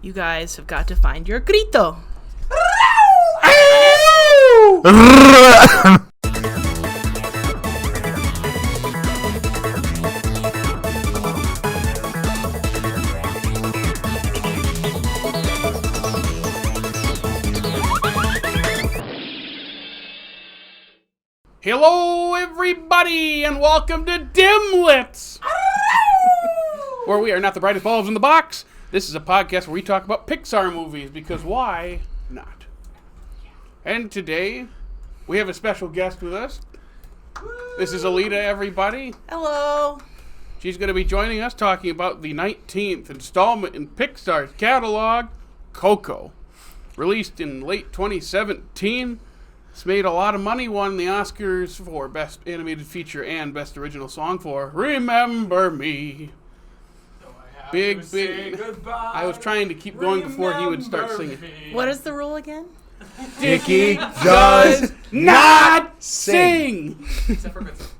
You guys have got to find your grito. Hello, everybody, and welcome to Dimlits, where we are not the brightest bulbs in the box. This is a podcast where we talk about Pixar movies, because why not? And today, we have a special guest with us. This is Aleta, everybody. Hello. She's going to be joining us talking about the 19th installment in Pixar's catalog, Coco. Released in late 2017. It's made a lot of money, won the Oscars for Best Animated Feature and Best Original Song for Remember Me. Big. I was trying to keep going before he would start singing. What is the rule again? Dickey does not sing! Except for good songs.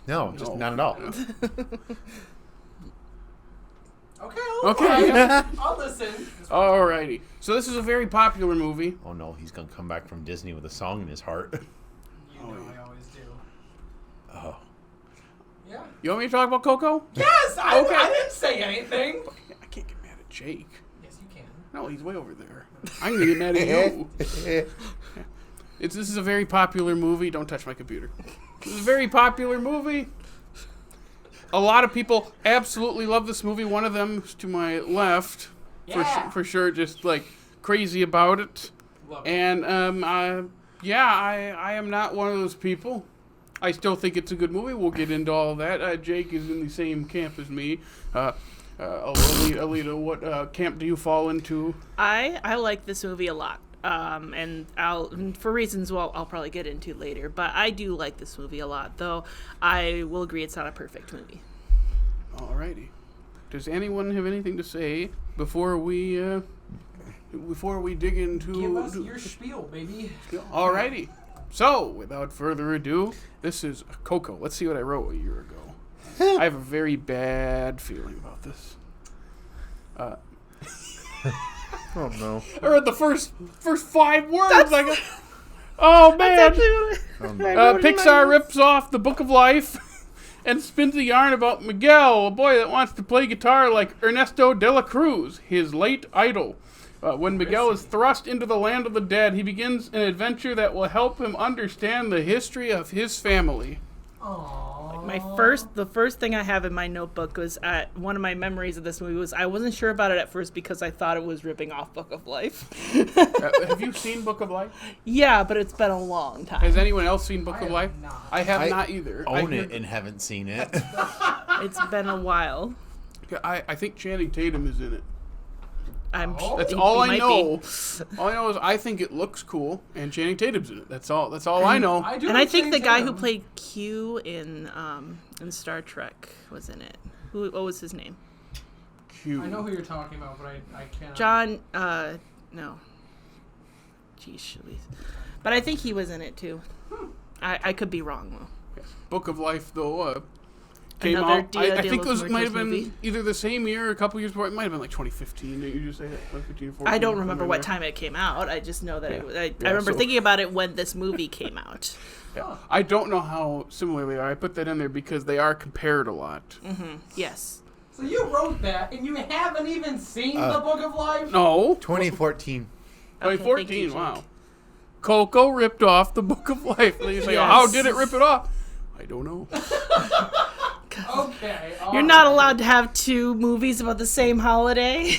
No, just not at all. Okay. I'll listen. Alrighty. So this is a very popular movie. Oh no, he's gonna come back from Disney with a song in his heart. You know I always do. Oh. Yeah. You want me to talk about Coco? Yes! I Okay. didn't say anything! I can't get mad at Jake. Yes, you can. No, he's way over there. I'm going to get mad at you. This is a very popular movie. Don't touch my computer. This is a very popular movie. A lot of people absolutely love this movie. One of them is to my left, for sure, just like crazy about it. Love it. And I am not one of those people. I still think it's a good movie. We'll get into all that. Jake is in the same camp as me. Aleta, what camp do you fall into? I like this movie a lot. And for reasons I'll probably get into later, but I do like this movie a lot, though I will agree it's not a perfect movie. Alrighty. Does anyone have anything to say before we dig into... Give us your spiel, baby. Alrighty. So, without further ado, this is Coco. Let's see what I wrote a year ago. I have a very bad feeling about this. Oh no. I read the first 5 words. Oh man! That's actually what I wrote in my Pixar notes. rips off The Book of Life and spins a yarn about Miguel, a boy that wants to play guitar like Ernesto de la Cruz, his late idol. When Miguel is thrust into the land of the dead, he begins an adventure that will help him understand the history of his family. Aww. The first thing I have in my notebook was one of my memories of this movie was I wasn't sure about it at first because I thought it was ripping off Book of Life. Have you seen Book of Life? Yeah, but it's been a long time. Has anyone else seen Book I of have Life? not. I have I not either. Own it and haven't seen it. It's been a while. I think Channing Tatum is in it. That's He all I might know. be. All I know is I think it looks cool, and Channing Tatum's in it. That's all I know. And I think the guy who played Q in Star Trek was in it. What was his name? Cute. I know who you're talking about, but I can't. John, no. Jeez, but I think he was in it too. I could be wrong though. Book of Life, though, came Another out. I think Dia de los it might have Muertos been movie. either the same year or a couple years before. It might have been like 2015. Didn't you just say that? 2015 or 14? I don't remember somewhere what there. time it came out. I just know that I Yeah, remember so- thinking about it when this movie came out. Yeah. I don't know how similar they are. I put that in there because they are compared a lot. Yes. So you wrote that, and you haven't even seen the Book of Life? No. 2014. Okay, 2014. thank you, Wow. Jake. Coco ripped off the Book of Life. And you say, Yes. how did it rip it off? I don't know. Okay. You're not allowed to have 2 movies about the same holiday.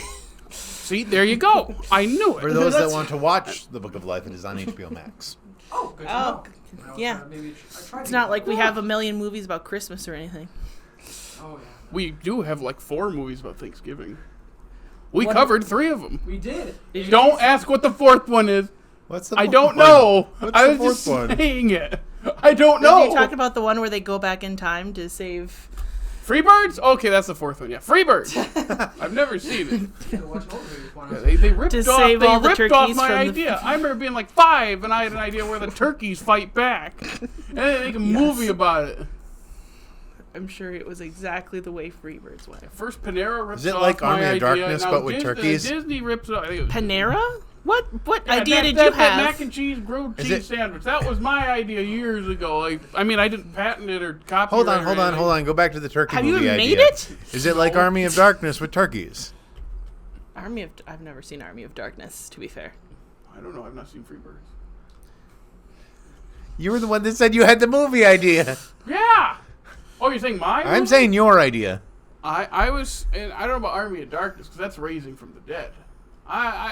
See, there you go. I knew it. For those that want to watch The Book of Life, it is on HBO Max. Oh, good to Oh, know. yeah. It's It's not like we have a million movies about Christmas or anything. Oh, yeah. We do have like 4 movies about Thanksgiving. We What- covered 3 of them. We did. Don't ask what the 4th one is. What's the I fourth don't one? know. What's I the was just fourth one? saying it. I don't Are you know. talking about the one where they go back in time to save... Freebirds? Okay, that's the 4th one. Yeah, Freebirds. I've never seen it. Watch old movies when I was- They ripped To off. save They all the ripped off turkeys my from the- idea. I remember being like 5, and I had an idea where the turkeys fight back, and they make a movie about it. I'm sure it was exactly the way Freebirds went. First, Panera rips Is it off like my Army of idea. Darkness, Now but with Disney, turkeys? Disney rips off. Panera? What idea that, did that, you that have? mac and cheese grilled Is cheese it- sandwich. That was my idea years ago. I mean, I didn't patent it or copyright Hold it on, or hold on, anything. hold on. Go back to the turkey Have you movie made idea. it? Is it like Army of Darkness with turkeys? I've never seen Army of Darkness, to be fair. I don't know. I've not seen Freebirds. You were the one that said you had the movie idea. Yeah. Oh, you're saying mine? I'm saying your idea. I was, and I don't know about Army of Darkness because that's Raising from the Dead.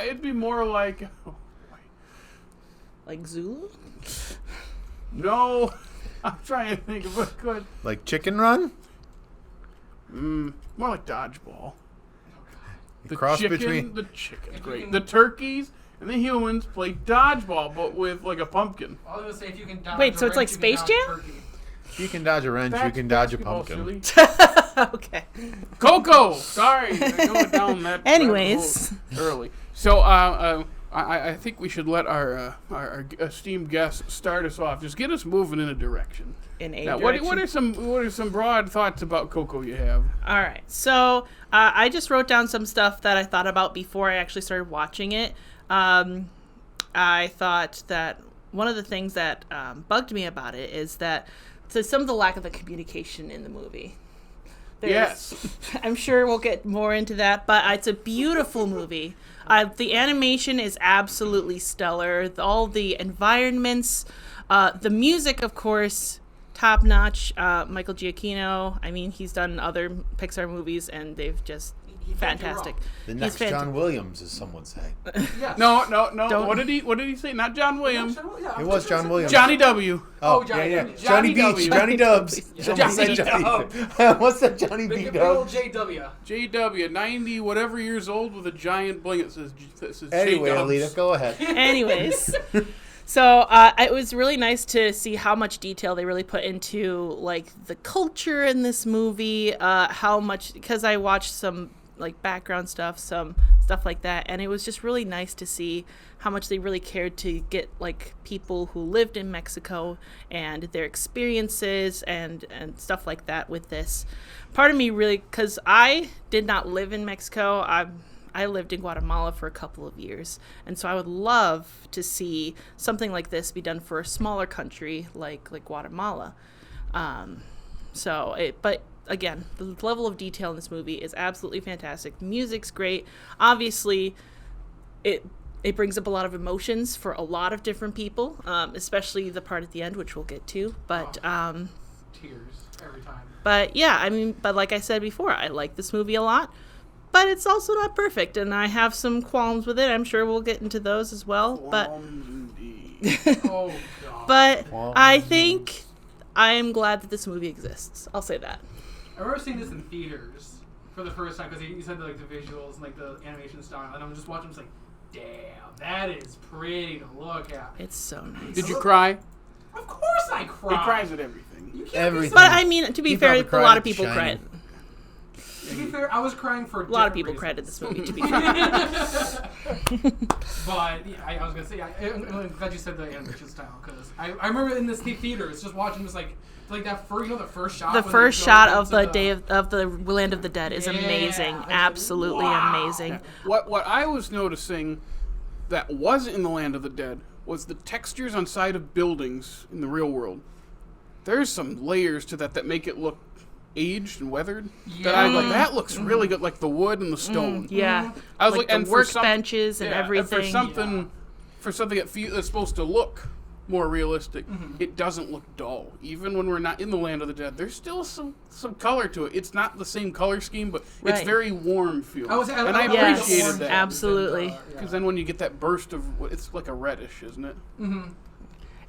It'd be more like, Like Zulu? no, I'm trying to think of what could. Like Chicken Run? More like Dodgeball. The Cross chicken, between... the chicken, If you great. can- The turkeys and the humans play dodgeball, but with like a pumpkin. I was gonna say if you can dodge Wait, a so it's like wrench, you can Space dodge Jam? turkey. You can dodge a wrench, you That's can dodge a basketball, pumpkin. silly. Okay. Coco. Sorry, I going down that. Anyways. rabbit hole early. So I think we should let our esteemed guest start us off. Just get us moving in a direction. In a Now, direction. what are some broad thoughts about Coco you have? All right. So I just wrote down some stuff that I thought about before I actually started watching it. I thought that one of the things that bugged me about it is that some of the lack of the communication in the movie. Yes. I'm sure we'll get more into that, but it's a beautiful movie. The animation is absolutely stellar. All the environments, the music, of course, top notch. Michael Giacchino. I mean, he's done other Pixar movies, and they've just fantastic. The next John Williams, as some would say. Yes. No. Don't- What did he say? Not John Williams. Yeah, It was John Williams. Johnny W. Oh, Johnny yeah. W. Johnny Johnny Beach, W. Johnny Dubs. Johnny Someone said Dub. What's that Johnny B. Big old Dub? JW. JW, 90 whatever years old with a giant bling that says Anyway, J-Dubs. Aleta, go ahead. Anyways, so it was really nice to see how much detail they really put into like the culture in this movie. How much, because I watched some like background stuff, some stuff like that, and it was just really nice to see how much they really cared to get like people who lived in Mexico and their experiences and stuff like that with this. Part of me really, because I did not live in Mexico. I lived in Guatemala for a couple of years, and so I would love to see something like this be done for a smaller country like Guatemala. But again, the level of detail in this movie is absolutely fantastic. The music's great. Obviously, it brings up a lot of emotions for a lot of different people, especially the part at the end, which we'll get to. But Tears every time. but yeah, I mean, but like I said before, I like this movie a lot. But it's also not perfect, and I have some qualms with it. I'm sure we'll get into those as well. But Indeed. Oh god. but I think I am glad that this movie exists. I'll say that. I remember seeing this in theaters for the first time because you said like the visuals and like the animation style, and I'm just watching. It's like, damn, that is pretty to look at. It's so nice. Did you cry? Of course I cry. He cries at everything. You can't Everything. Be But I mean, to be He fair, probably a cried lot at of people Shining. cried. To be fair, I was crying for A lot of people cried at this movie. To be fair. But yeah, I was gonna say, I'm glad you said the animation style because I remember in this theater, it's just watching this like that first, the first shot. The when they first go shot of into the day of the Land of the Dead is Yeah, amazing. it's like, Absolutely wow. amazing. What I was noticing that was in the Land of the Dead was the textures on side of buildings in the real world. There's some layers to that make it look aged and weathered. That I was like, that looks really good, like the wood and the stone. Yeah, I was like like, and the for some- workbenches and yeah, everything. for something that's supposed to look more realistic, it doesn't look dull. Even when we're not in the Land of the Dead, there's still some color to it. It's not the same color scheme, but it's Right. very warm feeling. I and I Yes, appreciated that. absolutely. Because then when you get that burst of, it's like a reddish, isn't it?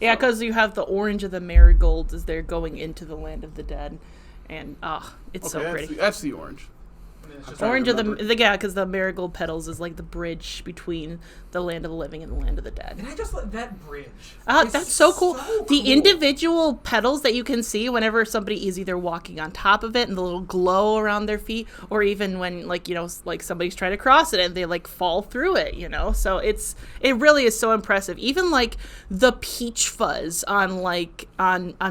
Yeah, because you have the orange of the marigolds as they're going into the Land of the Dead, and it's so Okay, pretty. that's the orange. And then it's just Orange of because the marigold petals is like the bridge between the land of the living and the land of the dead. And I just like that bridge. That's so cool. The individual petals that you can see whenever somebody is either walking on top of it and the little glow around their feet, or even when like somebody's trying to cross it and they like fall through it, So it really is so impressive. Even like the peach fuzz on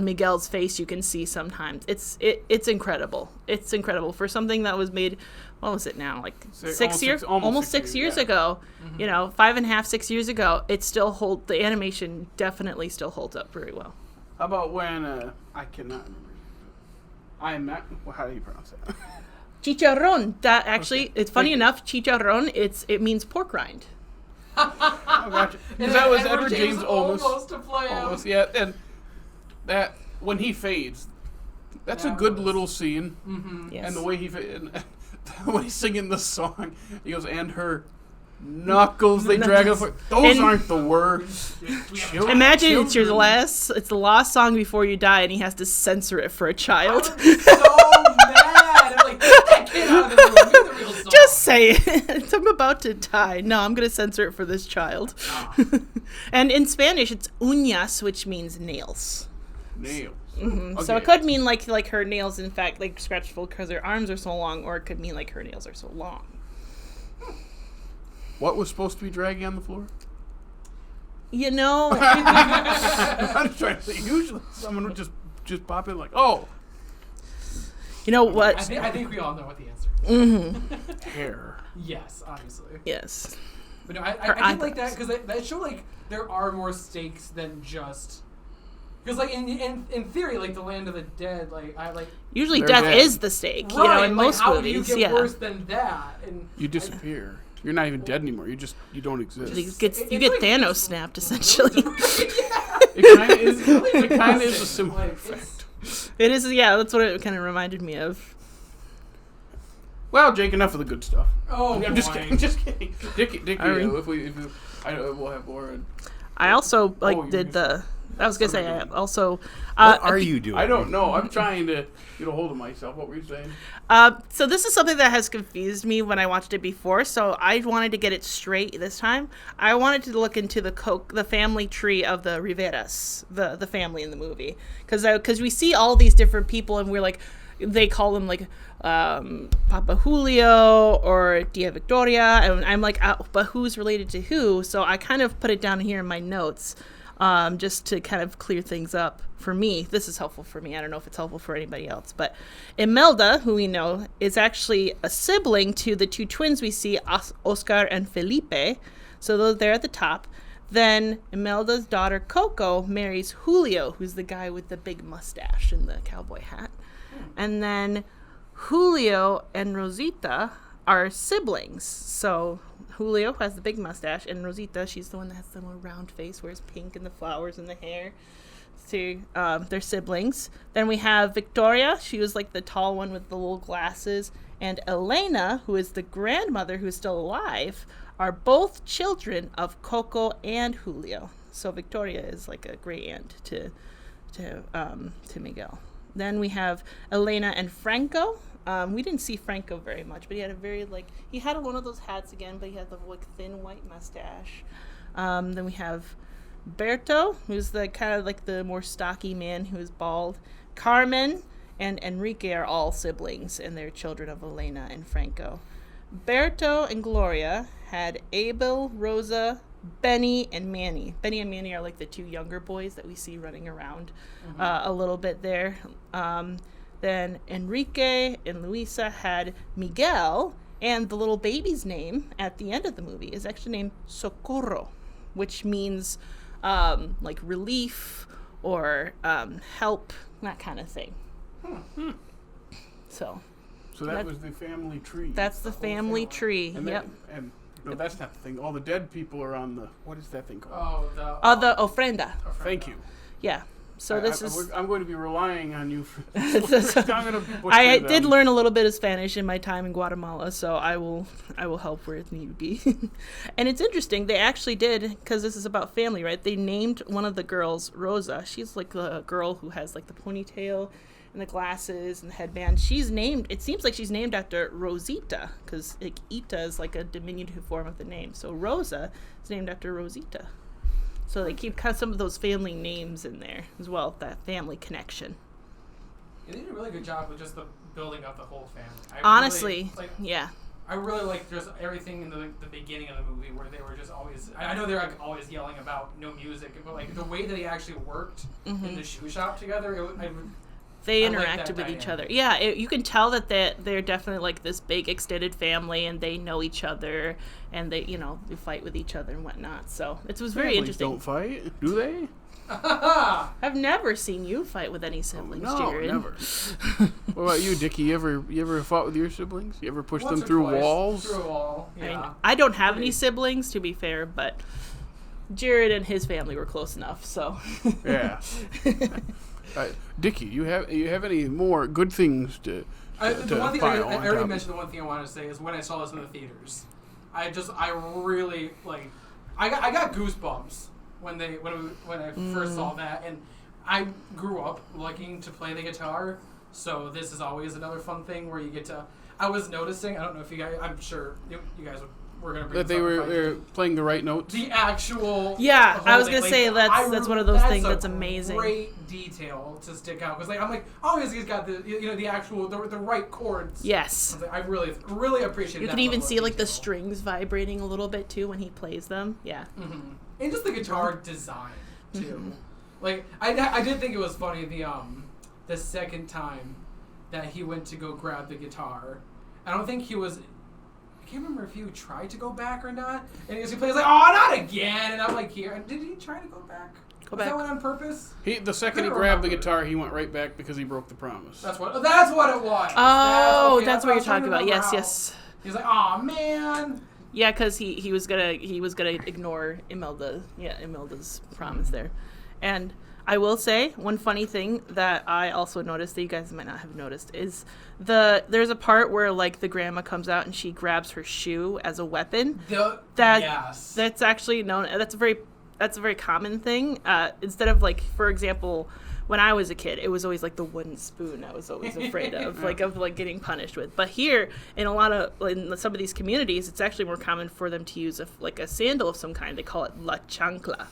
Miguel's face, you can see sometimes. It's incredible. It's incredible for something that was made. What was it now? Like almost 6 years ago. Mm-hmm. 5.5, 6 years ago. The animation definitely still holds up very well. How about when I cannot remember? How do you pronounce it? Chicharrón. That actually, it's funny enough. Chicharrón. It means pork rind. Oh, gotcha. Because that was Edward James almost to play out. Yeah, and that when he fades, that's a good little scene. Mm-hmm. Yes. And the way when he's singing the song, he goes, and her knuckles, they drag up. Those aren't the words. Imagine it's the last song before you die, and he has to censor it for a child. I would be so mad. I'm like, get that kid out of the room. Get the real song. Just say it. I'm about to die. No, I'm going to censor it for this child. And in Spanish, it's uñas, which means nails. Nails. Mm-hmm. Okay. So it could mean like her nails, in fact, like scratchful because her arms are so long, or it could mean like her nails are so long. What was supposed to be dragging on the floor? I'm trying to say. Usually, someone would just pop in like, "Oh." You know what? I think we all know what the answer is. Mm-hmm. Hair. Yes, obviously. Yes. But no, I did like that because that show like there are more stakes than just. Because, like, in theory, like, the land of the dead, usually They're death dead. is the stake, right, in most how movies. do you get worse than that? And You disappear. You're not even dead anymore. You don't exist. You get Thanos snapped, essentially. It kind of is a similar effect. It is, yeah, that's what it kind of reminded me of. Well, Jake, enough of the good stuff. Oh, I'm just kidding. Dickey, if we'll have more. I also, did the... I was going to say, I also... What are you doing? I don't know. I'm trying to get a hold of myself. What were you saying? So this is something that has confused me when I watched it before, so I wanted to get it straight this time. I wanted to look into the family tree of the Riveras, the family in the movie. Because we see all these different people, and we're like... They call them, like, Papa Julio or Tia Victoria, and I'm like, but who's related to who? So I kind of put it down here in my notes. Just to kind of clear things up for me. This is helpful for me. I don't know if it's helpful for anybody else. But Imelda, who we know, is actually a sibling to the two twins we see, Oscar and Felipe. So they're at the top. Then Imelda's daughter, Coco, marries Julio, who's the guy with the big mustache and the cowboy hat. And then Julio and Rosita are siblings. So Julio has the big mustache, and Rosita, she's the one that has the more round face, wears pink and the flowers in the hair. So they're siblings. Then we have Victoria. She was like the tall one with the little glasses. And Elena, who is the grandmother who's still alive, are both children of Coco and Julio. So Victoria is like a great aunt to Miguel. Then we have Elena and Franco. We didn't see Franco very much, but he had he had one of those hats again, but he had the thin white mustache. Then we have Berto, who's the kind of like the more stocky man who is bald. Carmen and Enrique are all siblings, and they're children of Elena and Franco. Berto and Gloria had Abel, Rosa, Benny, and Manny. Benny and Manny are like the two younger boys that we see running around a little bit there. Then Enrique and Luisa had Miguel, and the little baby's name at the end of the movie is actually named Socorro, which means like relief or help, that kind of thing. So that was the family tree. That's the family tree. And yep. No, that's not the thing. All the dead people are on the... What is that thing Oh, called? the ofrenda. Thank you. Yeah. So I'm going to be relying on you for... I did learn a little bit of Spanish in my time in Guatemala, so I will help where it need to be. And it's interesting. They actually did, because this is about family, right? They named one of the girls Rosa. She's like the girl who has like the ponytail and the glasses and the headband. It seems like she's named after Rosita, because Ita is like a diminutive form of the name. So Rosa is named after Rosita. So they keep kind of some of those family names in there as well, that family connection. They did a really good job with just the building up the whole family. Honestly, really, yeah. I really like just everything in the beginning of the movie where they were just always. I know they're like always yelling about no music, but like the way that they actually worked in the shoe shop together, They I like interacted that with each dynamic. other. Yeah, you can tell that they're definitely like this big extended family, and they know each other, and they fight with each other and whatnot. So it was very Families interesting. don't fight, do they? I've never seen you fight with any siblings, No, Jared. never. What about you, Dickey? You ever fought with your siblings? You ever pushed Once them or through twice. walls? Through a wall, I mean, yeah. I don't have any siblings, to be fair, but Jared and his family were close enough. So Yeah. Dickey, you have any more good things to The one thing pile I on already top? mentioned. The one thing I wanted to say is when I saw this in the theaters, I really like. I got goosebumps when I first saw that, and I grew up liking to play the guitar, so this is always another fun thing where you get to. I was noticing. I don't know if you guys. I'm sure you guys were gonna bring That they this up were if I they were did. playing the right notes. The actual. Yeah, whole I was thing, gonna say that's one of those things that's amazing. Great detail to stick out because I'm like, oh, he's got the actual the right chords. Yes. I really appreciate. You that can even level of see like the detail. strings vibrating a little bit too when he plays them. Yeah. Mm-hmm. And just the guitar design too. Like I did think it was funny the second time that he went to go grab the guitar. I don't think he was. I can't remember if he tried to go back or not. And as he plays like, oh, not again. And I'm like, here. Did he try to go back? Was back. that one on purpose? The second he couldn't grabbed the remember. guitar, he went right back because he broke the promise. That's what it was. Oh, Okay, that's what what you're I was trying talking to about. remember Yes, how- yes. He's like, oh man. Yeah, because he was gonna ignore Imelda's promise there, and I will say one funny thing that I also noticed that you guys might not have noticed is there's a part where like the grandma comes out and she grabs her shoe as a weapon. Yes. That's actually known. That's a very common thing. Instead of like, for example, when I was a kid, it was always like the wooden spoon I was always afraid of getting punished with. But here, in some of these communities, it's actually more common for them to use a sandal of some kind. They call it la chancla.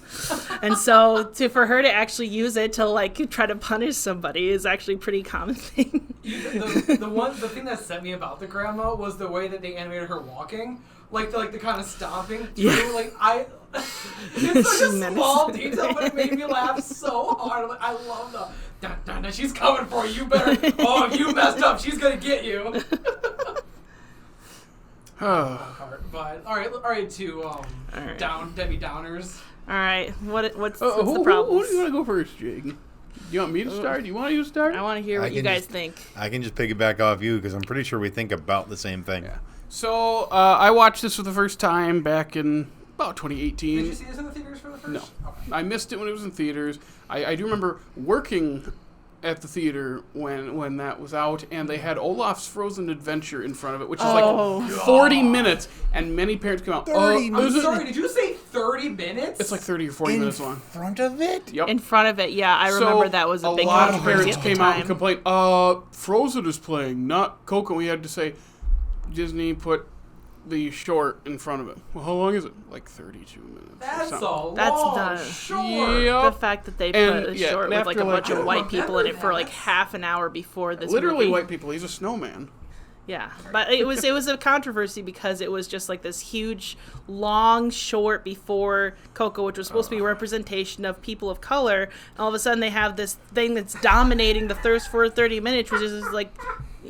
And so for her to actually use it to like try to punish somebody is actually a pretty common thing. The thing that set me about the grandma was the way that they animated her walking, like the kind of stomping too. Yeah. It's such a small detail, but it made me laugh so hard. Like, I love the dun, dun, dun, she's coming for you. You better. Oh, if you messed up, she's gonna get you. But all right, Debbie Downers. All right, what's the Who problem? do you want to go first, Jake? Do you want me to start? Do you want you to start? I want to hear what you guys think. I can just piggyback off you because I'm pretty sure we think about the same thing. Yeah. So I watched this for the first time back in about 2018. Did you see this in the theaters for the first? No. Okay. I missed it when it was in theaters. I do remember working at the theater when that was out, and they had Olaf's Frozen Adventure in front of it, which is like 40 minutes, and many parents come out. 30 I'm sorry, did you say 30 minutes? It's like 30 or 40 In minutes long. front of it? Yep. In front of it, yeah, I remember that was a big lot of controversy parents at the came out and time. complained, Frozen is playing, not Coco. We had to say, Disney put the short in front of it. Well, how long is it? Like 32 minutes. That's or a something. That's long done. short. Yep. The fact that they put And, a yeah, short and with like a after, bunch like, of white people in it for like that. half an hour before this Literally movie. white people. He's a snowman. Yeah, but it was a controversy because it was just like this huge, long short before Coco, which was supposed to be a representation of people of color. And all of a sudden, they have this thing that's dominating the thirst for 30 minutes, which is like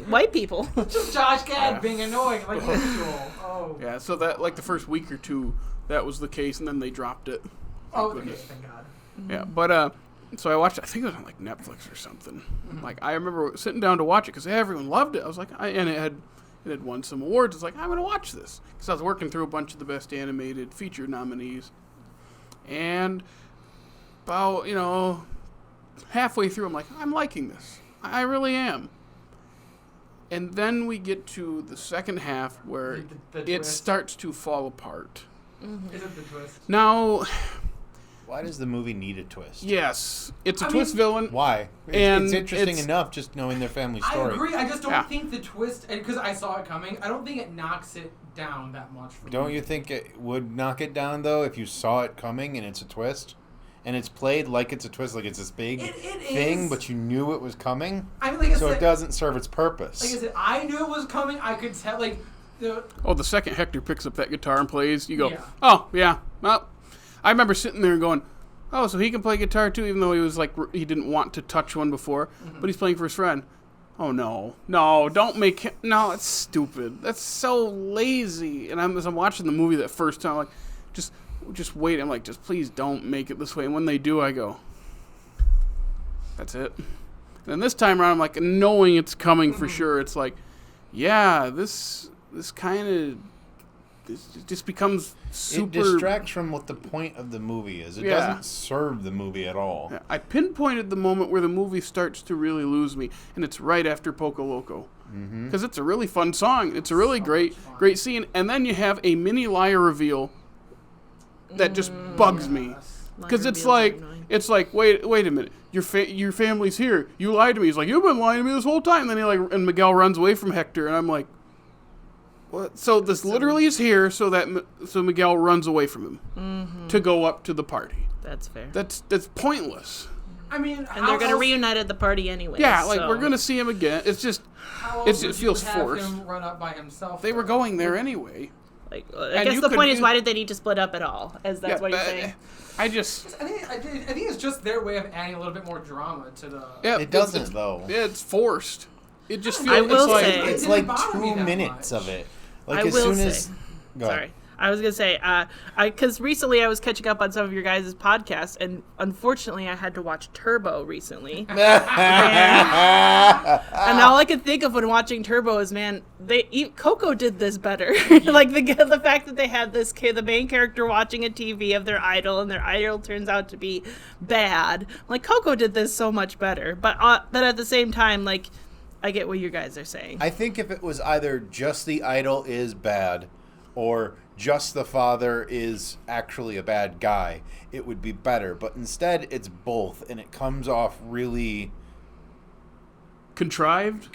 white people. Just Josh Gad being annoying like usual. Oh. Yeah, so that, like, the first week or two, that was the case, and then they dropped it. Oh, okay, goodness. thank God. Yeah, but, so I watched it, I think it was on, like, Netflix or something. Like, I remember sitting down to watch it, because everyone loved it. I was like, and it had won some awards. I was like, I'm going to watch this. Because I was working through a bunch of the best animated feature nominees. And about, halfway through, I'm like, I'm liking this. I really am. And then we get to the second half where The it twist. starts to fall apart. Is it the twist? Now, Why does the movie need a twist? Yes, it's a twist villain. Why? It's interesting enough just knowing their family story. I agree. I just don't think the twist, because I saw it coming, I don't think it knocks it down that much. Don't you think it would knock it down, though, if you saw it coming and it's a twist? And it's played like it's a twist, like it's this big thing, but you knew it was coming? I mean, like I so said, it doesn't serve its purpose. Like I said, I knew it was coming. I could tell, like... The second Hector picks up that guitar and plays, you go, yeah. Oh, yeah, well... I remember sitting there and going, oh, so he can play guitar too, even though he was like, he didn't want to touch one before, but he's playing for his friend. Oh, no, don't make him, no, it's stupid. That's so lazy. And as I'm watching the movie that first time, I'm like, just wait. I'm like, just please don't make it this way. And when they do, I go, that's it. And then this time around, I'm like, knowing it's coming for sure, it's like, yeah, this kind of... It just becomes super... It distracts from what the point of the movie is. It doesn't serve the movie at all. Yeah, I pinpointed the moment where the movie starts to really lose me, and it's right after Poco Loco. Because it's a really fun song. It's a really great scene. And then you have a mini liar reveal that just bugs me. Because it's like, wait a minute. Your family's here. You lied to me. He's like, you've been lying to me this whole time. And then and Miguel runs away from Hector, and I'm like, what? So this literally is here so Miguel runs away from him to go up to the party. That's fair. That's pointless. I mean, and they're gonna reunite at the party anyway. Yeah, we're gonna see him again. It's just, it feels forced. Him run up by himself. They were going there anyway. I guess the point is, why did they need to split up at all? As that's what you're saying. I think it's just their way of adding a little bit more drama to the. Yeah, it doesn't though. Yeah, it's forced. It just feels. I will say it's like 2 minutes of it. Like I as will soon say. Go Sorry. ahead. I was going to say, because recently I was catching up on some of your guys' podcasts, and unfortunately I had to watch Turbo recently. And all I could think of when watching Turbo is, man, Coco did this better. Like the fact that they had the main character watching a TV of their idol, and their idol turns out to be bad. Like, Coco did this so much better. But at the same time, like, I get what you guys are saying. I think if it was either just the idol is bad or just the father is actually a bad guy, it would be better. But instead, it's both, and it comes off really... Contrived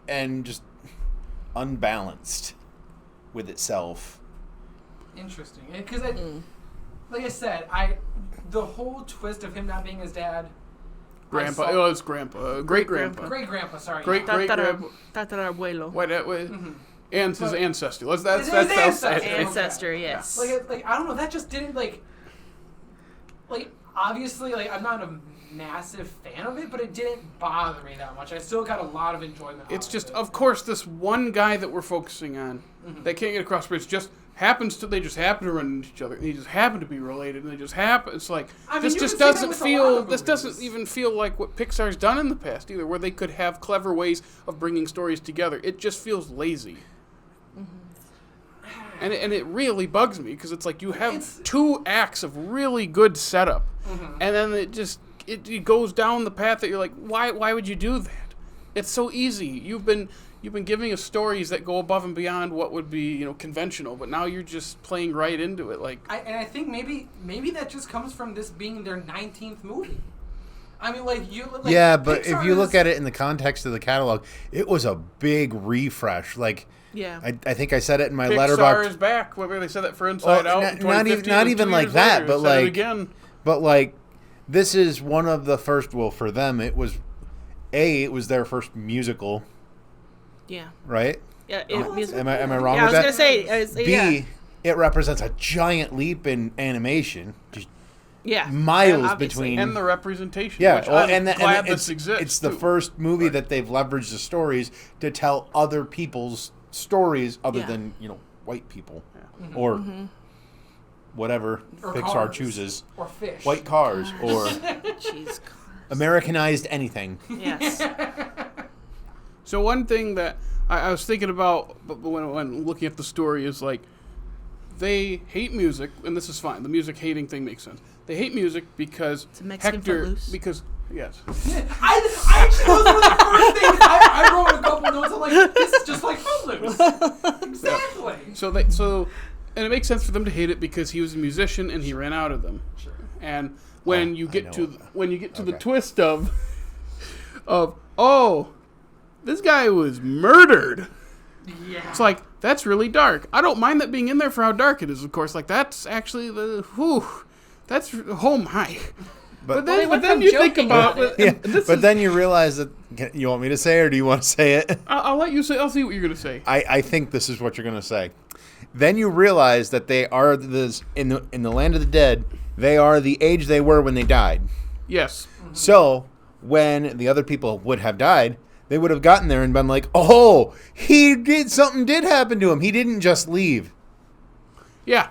and just unbalanced with itself. Interesting. Because, like I said, the whole twist of him not being his dad... Grandpa. Oh, it's grandpa. Great-grandpa. Great-grandpa, sorry. Great-grandpa. Tatarabuelo. And his ancestor. That's ancestor, yes. Like I don't know. That just didn't like. Obviously, I'm not a massive fan of it, but it didn't bother me that much. I still got a lot of enjoyment. It's just, of course, this one guy that we're focusing on, they can't get across, but they just happen to run into each other. They just happen to be related, and they just happen. It's like, this doesn't even feel like what Pixar's done in the past either, where they could have clever ways of bringing stories together. It just feels lazy. And it really bugs me, because it's like you have 2 acts of really good setup, and then it goes down the path that you're like, why would you do that? It's so easy. You've been giving us stories that go above and beyond what would be, conventional, but now you're just playing right into it. I think maybe that just comes from this being their 19th movie. I mean, but Pixar, if you look at it in the context of the catalog, it was a big refresh. Yeah, I think I said it in my Pixar letterbox. Is back. Remember they said that for Inside Out. Not even like that, but this is one of the first. Well, for them, it was their first musical. Yeah. Right. Yeah. Am I wrong? Yeah, with I was gonna say. B. It represents a giant leap in animation. Just yeah. Miles between. And the representation. Yeah. Which I'm glad this exists. It's the first movie that they've leveraged the stories to tell other people's stories other than white people or whatever or Pixar cars, chooses, or fish, white cars or cars. Americanized anything. Yes. So one thing that I was thinking about when looking at the story is they hate music, and this is fine. The music hating thing makes sense. They hate music because Hector. Yes. I actually, those were the first things I wrote a couple notes. I'm like, this is just like Footloose. Exactly. And it makes sense for them to hate it because he was a musician and he ran out of them. Sure. And when Oh, you I get know to that. when you get to the Okay. twist of oh, this guy was murdered. Yeah. It's like, that's really dark. I don't mind that being in there for how dark it is, of course. Like, that's actually that's, oh my. But they then, went from you think joking about about it. Yeah, but then you realize that. You want me to say it, or do you want to say it? I'll let you say, I'll see what you're going to say. I think this is what you're going to say. Then you realize that they are in the land of the dead. They are the age they were when they died. Yes. So when the other people would have died, they would have gotten there and been like, "Oh, something did happen to him. He didn't just leave." Yeah.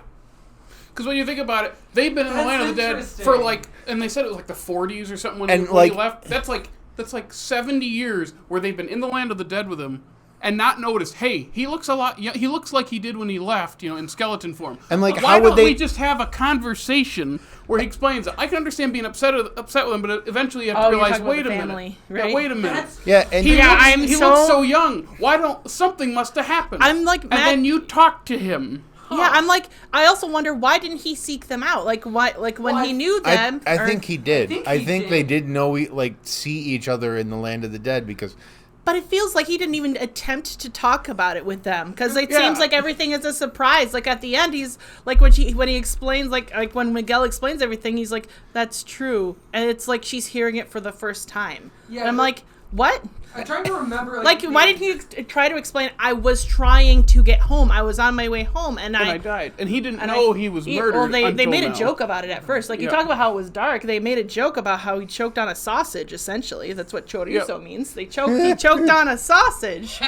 Because when you think about it, they've been in the That's land of the dead interesting. for like, and they said it was like the 40s or something when, And, when he like- left. That's like 70 years where they've been in the land of the dead with him and not noticed, hey, he looks he looks like he did when he left, in skeleton form. And, like, why how would don't they- we just have a conversation where he explains it? I can understand being upset with him, but eventually you have to Oh, you're realize, talking about wait the a family, minute. right? Yeah, wait a minute. That's- Yeah, and He, Yeah, looks, I'm he so- looks so young. Why don't something must have happened? I'm, like, and mad- then you talk to him. Yeah, I'm like, I also wonder, why didn't he seek them out? Like, why? Like, when Well, he knew them. I or- think he did. I think he they did. did know see each other in the land of the dead because But it feels like he didn't even attempt to talk about it with them, because it Yeah. seems like everything is a surprise. Like, at the end, he's like, when he explains, like when Miguel explains everything, he's like, "That's true," and it's like she's hearing it for the first time. Yeah, and I'm but- like, what? I'm trying to remember. Like, why didn't he try to explain? I was trying to get home. I was on my way home, and I died. And he didn't and know he was murdered. Well, they until made now. a joke about it at first. Like, you Yeah. talk about how it was dark. They made a joke about how he choked on a sausage. Essentially, that's what chorizo Yeah. means. He choked on a sausage.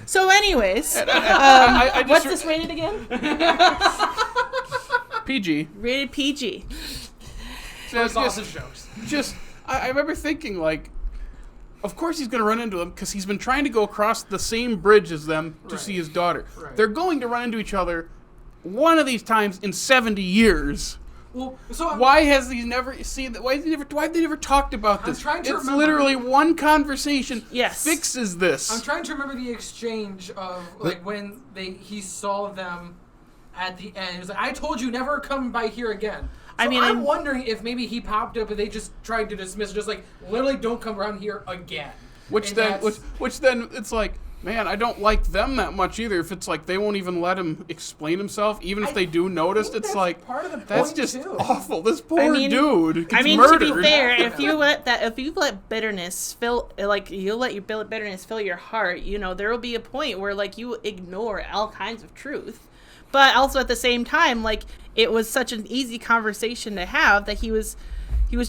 So, anyways, I just what's this rated again? PG. Rated PG. sausage jokes. I remember thinking, like, of course he's going to run into them because he's been trying to go across the same bridge as them to Right. see his daughter. Right. They're going to run into each other one of these times in 70 years. Well, so Why has he never why have they never talked about this? trying to It's remember- literally one conversation Yes. fixes this. I'm trying to remember the exchange of like when he saw them at the end. He was like, "I told you never come by here again." So I mean, I'm wondering if maybe he popped up and they just tried to dismiss it, just like literally don't come around here again. Which And then that's- which then it's like, man, I don't like them that much either. If it's like they won't even let him explain himself, even if I they do notice, think it's that's like part of the that's point, just too. awful. This poor dude gets I mean, murdered. to be fair, if you let bitterness fill, like you let your bitterness fill your heart, there will be a point where like you ignore all kinds of truth. But also at the same time, like it was such an easy conversation to have that he was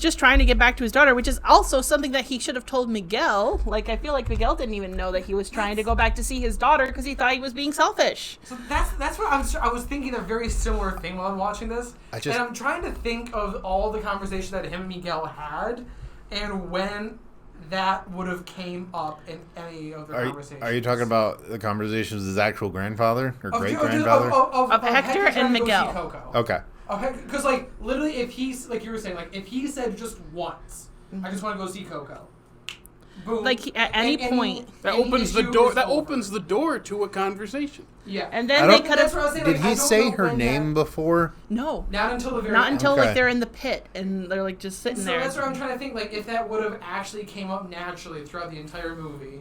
just trying to get back to his daughter, which is also something that he should have told Miguel. Like, I feel like Miguel didn't even know that he was trying to go back to see his daughter because he thought he was being selfish. So that's what I was thinking a very similar thing while I'm watching this, and I'm trying to think of all the conversation that him and Miguel had, and when that would have came up in any of the conversations. Are you talking about the conversations with his actual grandfather or Of- great grandfather? Of Hector and trying to go see Miguel. Coco. Okay. Because like literally, if he's like you were saying, like if he said just once, I just want to go see Coco. Boom. Like, at any point. that any opens the issue door. is That over. opens the door to a conversation. Yeah. And I then they don't- could That's what I have was saying. Did like, I he don't say know her when name before? no. Not until the very Not end. until Okay. like they're in the pit and they're like just sitting So there. that's what I'm trying to think. Like if that would have actually came up naturally throughout the entire movie.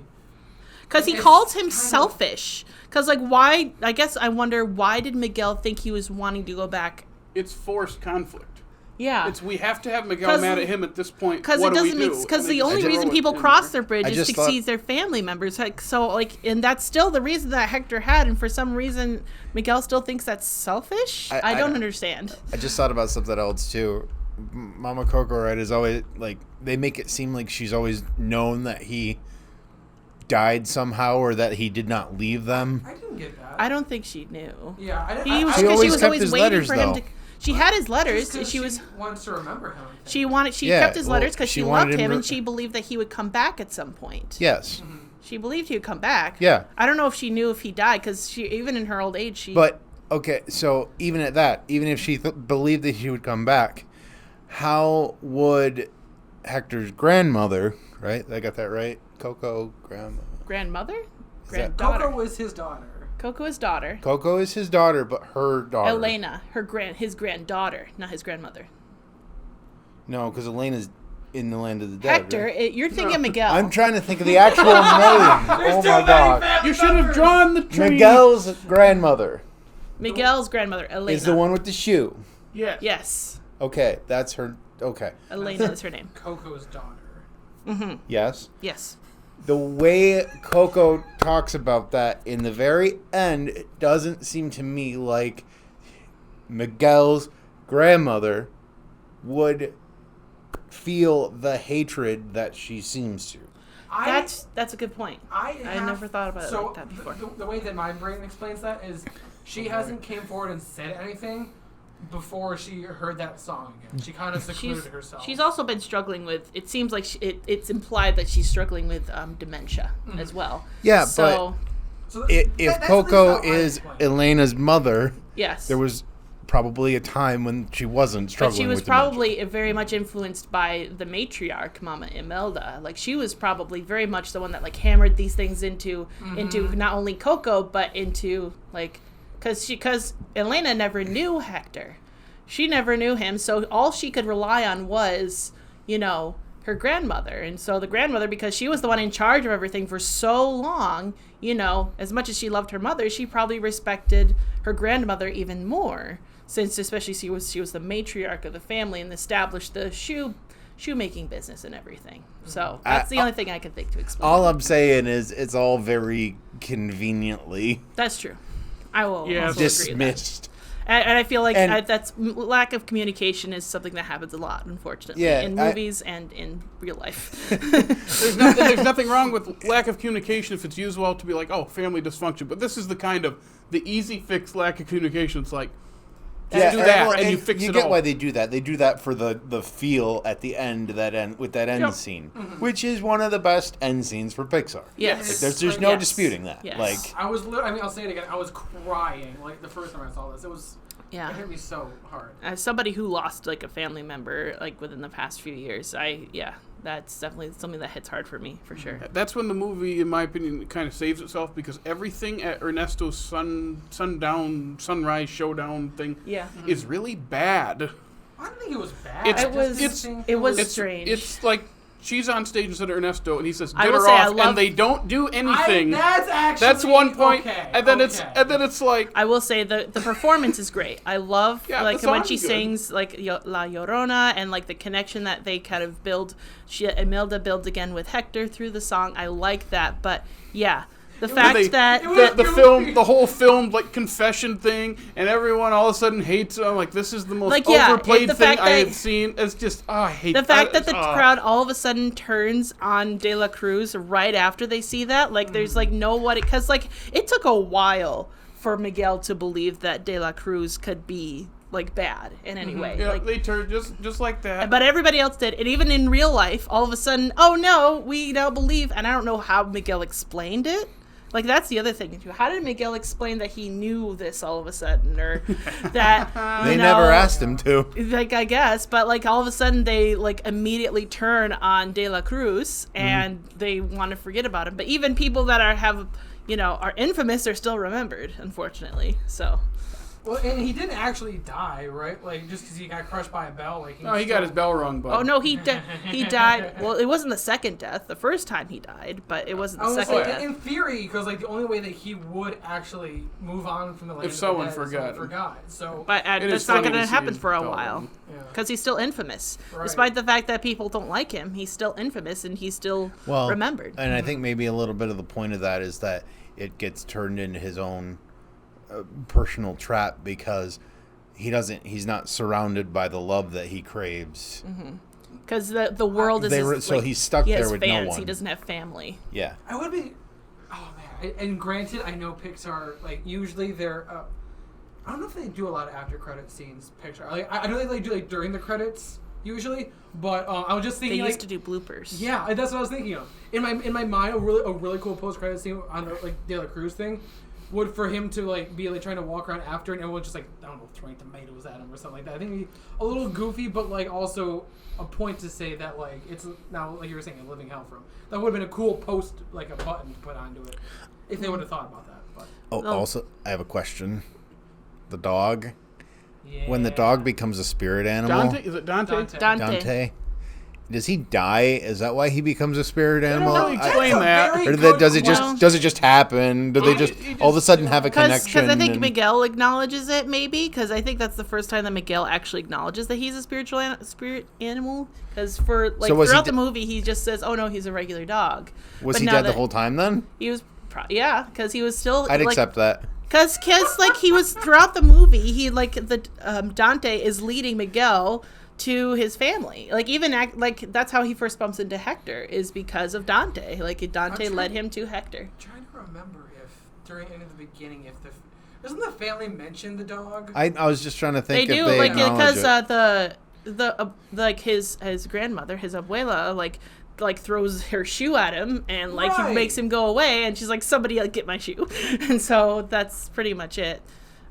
Because he It's calls him kind of- selfish. Because, like, why? I guess I wonder, why did Miguel think he was wanting to go back? It's forced conflict. Yeah. We have to have Miguel 'Cause- mad at him at this point. Because What it do we doesn't make do? because And they the just only throw reason it people in cross there. their bridge I is just to thought- see their family members. Like, so, like, and that's still the reason that Hector had, and for some reason, Miguel still thinks that's selfish. I don't understand. I just thought about something else too. Mama Coco, right, is always like they make it seem like she's always known that he died somehow or that he did not leave them. I didn't get that. I don't think she knew. Yeah, I didn't. He was She because always she was kept always his waiting letters, for him though. to. She had his letters. Just 'cause She was. wants to remember him. She Yeah, kept his well, letters because she she wanted loved him him to- and she believed that he would come back at some point. Yes, She believed he would come back. Yeah. I don't know if she knew if he died because she, even in her old age, she. but okay. So even at that, even if she believed that he would come back, how would Hector's grandmother, right? I got that right. Coco, grandma. grandmother, that- granddaughter. Coco was his daughter. Coco is daughter. Coco is his daughter, but her daughter. Elena, his granddaughter, not his grandmother. No, because Elena's in the land of the dead. Hector, right? you're thinking Miguel. I'm trying to think of the actual name. Oh my god. You should have drawn the tree. Miguel's grandmother Miguel's grandmother, Elena. is the one with the shoe. Yes. Yes. Okay, that's her. Okay. Elena is her name. Coco's daughter. Yes. Yes. The way Coco talks about that in the very end, it doesn't seem to me like Miguel's grandmother would feel the hatred that she seems to. That's a good point. I have never thought about it like that before. The way that my brain explains that is she hasn't came forward and said anything before she heard that song again. She kind of secluded herself. She's also been struggling with, it seems like it's implied that she's struggling with dementia as well. Yeah, so, but if Coco is Elena's mother, yes, there was probably a time when she wasn't struggling with But she was dementia. probably very much influenced by the matriarch, Mama Imelda. Like, she was probably very much the one that, like, hammered these things into not only Coco, but into, like, because Elena never knew Hector. She never knew him, so all she could rely on was, her grandmother. And so the grandmother, because she was the one in charge of everything for so long, as much as she loved her mother, she probably respected her grandmother even more. Since especially she was the matriarch of the family and established the shoemaking business and everything. So that's the only thing I can think to explain. All I'm saying is it's all very conveniently That's true. I will also agree with dismissed. that. And I feel like that's lack of communication is something that happens a lot, unfortunately, in movies and in real life. There's nothing wrong with lack of communication if it's used well to be like, oh, family dysfunction. But this is the easy fix lack of communication. It's like, just do that, and you fix it all. You get why they do that. They do that for the feel at the end, with that end scene, which is one of the best end scenes for Pixar. Yes. Like, there's no disputing that. Yes. Like, I'll say it again. I was crying like the first time I saw this. It hit me so hard. As somebody who lost like a family member like within the past few years, that's definitely something that hits hard for me, for sure. That's when the movie, in my opinion, kind of saves itself, because everything at Ernesto's sunrise showdown thing is really bad. I don't think it was bad. It was strange. It's like she's on stage instead of Ernesto, and he says, I "Get will her say off," and they don't do anything. That's one point, okay, and then it's like, I will say the performance is great. I love like when she sings like La Llorona, and like the connection that they kind of build. Imelda builds again with Hector through the song. I like that, but the fact that the whole film like confession thing, and everyone all of a sudden hates it. I'm like, this is the most overplayed thing I have seen. It's just, I hate the fact that the crowd all of a sudden turns on De La Cruz right after they see that. Like, there's like because like it took a while for Miguel to believe that De La Cruz could be like bad in any way. Yeah, like, they turned just like that. But everybody else did. And even in real life, all of a sudden, oh no, we now believe. And I don't know how Miguel explained it. Like, that's the other thing. How did Miguel explain that he knew this all of a sudden? Or that, they never asked him to. Like, I guess. But, like, all of a sudden they, like, immediately turn on De La Cruz and they want to forget about him. But even people that are infamous are still remembered, unfortunately. So... Well, and he didn't actually die, right? Like, just because he got crushed by a bell. Like, he got his bell rung, bud. Oh, no, he died. Well, it wasn't the second death. The first time he died, but it wasn't the second death. In theory, because, like, the only way that he would actually move on from the land if someone forgot. So, but that's not going to happen for a while. Because he's still infamous. Right. Despite the fact that people don't like him, he's still infamous and he's still remembered. And I think maybe a little bit of the point of that is that it gets turned into his own personal trap, because he's not surrounded by the love that he craves. Because the world is so he's stuck there with fans. no one. He doesn't have family. Yeah. I would be. Oh man! And granted, I know Pixar. Like, usually they're. I don't know if they do a lot of after credit scenes. Pixar. Like, I know they do like during the credits usually, but I was just thinking they used to do bloopers. Yeah, that's what I was thinking of. In my mind, a really cool post credit scene on the like De La Cruz thing would for him to like be like trying to walk around after, and everyone just like, I don't know, throwing tomatoes at him or something like that. I think it'd be a little goofy, but like also a point to say that like it's now, like you were saying, a living hell for him. That would have been a cool post, like a button to put onto it. if they would have thought about that. But Oh, also, I have a question. The dog. yeah. When the dog becomes a spirit animal, Dante? Is it Dante? Dante, does he die? Is that why he becomes a spirit animal? really explain that. Or does it just happen? Do they just he all of a just- sudden have a connection? Because I think and- Miguel acknowledges it, maybe. Because I think that's the first time that Miguel actually acknowledges that he's a spirit animal. Because for So was he throughout the de- movie, he just says, "Oh no, he's a regular dog." was But he now dead the that whole time then? He was, because he was still. I'd accept that. Because like he was throughout the movie, he like Dante is leading Miguel to his family. Like even like that's how he first bumps into Hector is because of Dante. Like Dante led him to Hector. I'm trying to remember if during in the beginning if doesn't the family mention the dog? I was just trying to think They if do they like acknowledge because it. like his grandmother, his abuela, like throws her shoe at him and like he Right. makes him go away and she's like, somebody like get my shoe. And so that's pretty much it.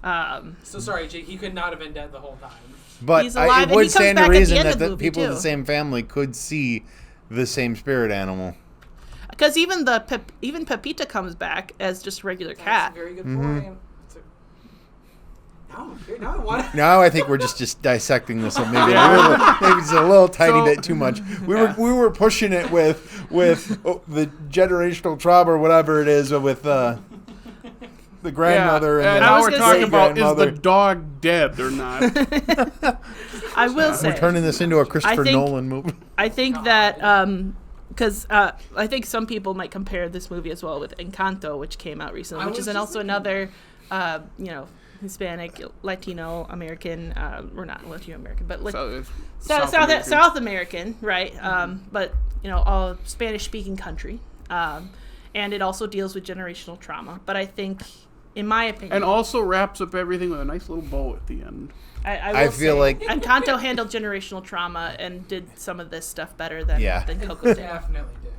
So sorry, Jake. He could not have been dead the whole time. But he's alive, and it he would comes stand back to at the reason end that of the the movie, people of too. the same family could see the same spirit animal. Because even even Pepita comes back as just a regular That's cat. a very good Mm-hmm. point. Now I want. Now I think we're just dissecting this maybe just a little tiny bit too much. We were pushing it with the generational trauma or whatever it is with the grandmother and and now was we're gonna talking say- about is the grandmother. dog dead or not? I will say. We're turning this into a Christopher think- Nolan movie. I think that because I think some people might compare this movie as well with Encanto, which came out recently, I which was is just also thinking- another Hispanic, Latino American, or not Latino American, but South American, right? But all Spanish speaking country, and it also deals with generational trauma. But I think, in my opinion, And also wraps up everything with a nice little bow at the end. I will feel say like- Encanto handled generational trauma and did some of this stuff better than Coco did. Definitely did.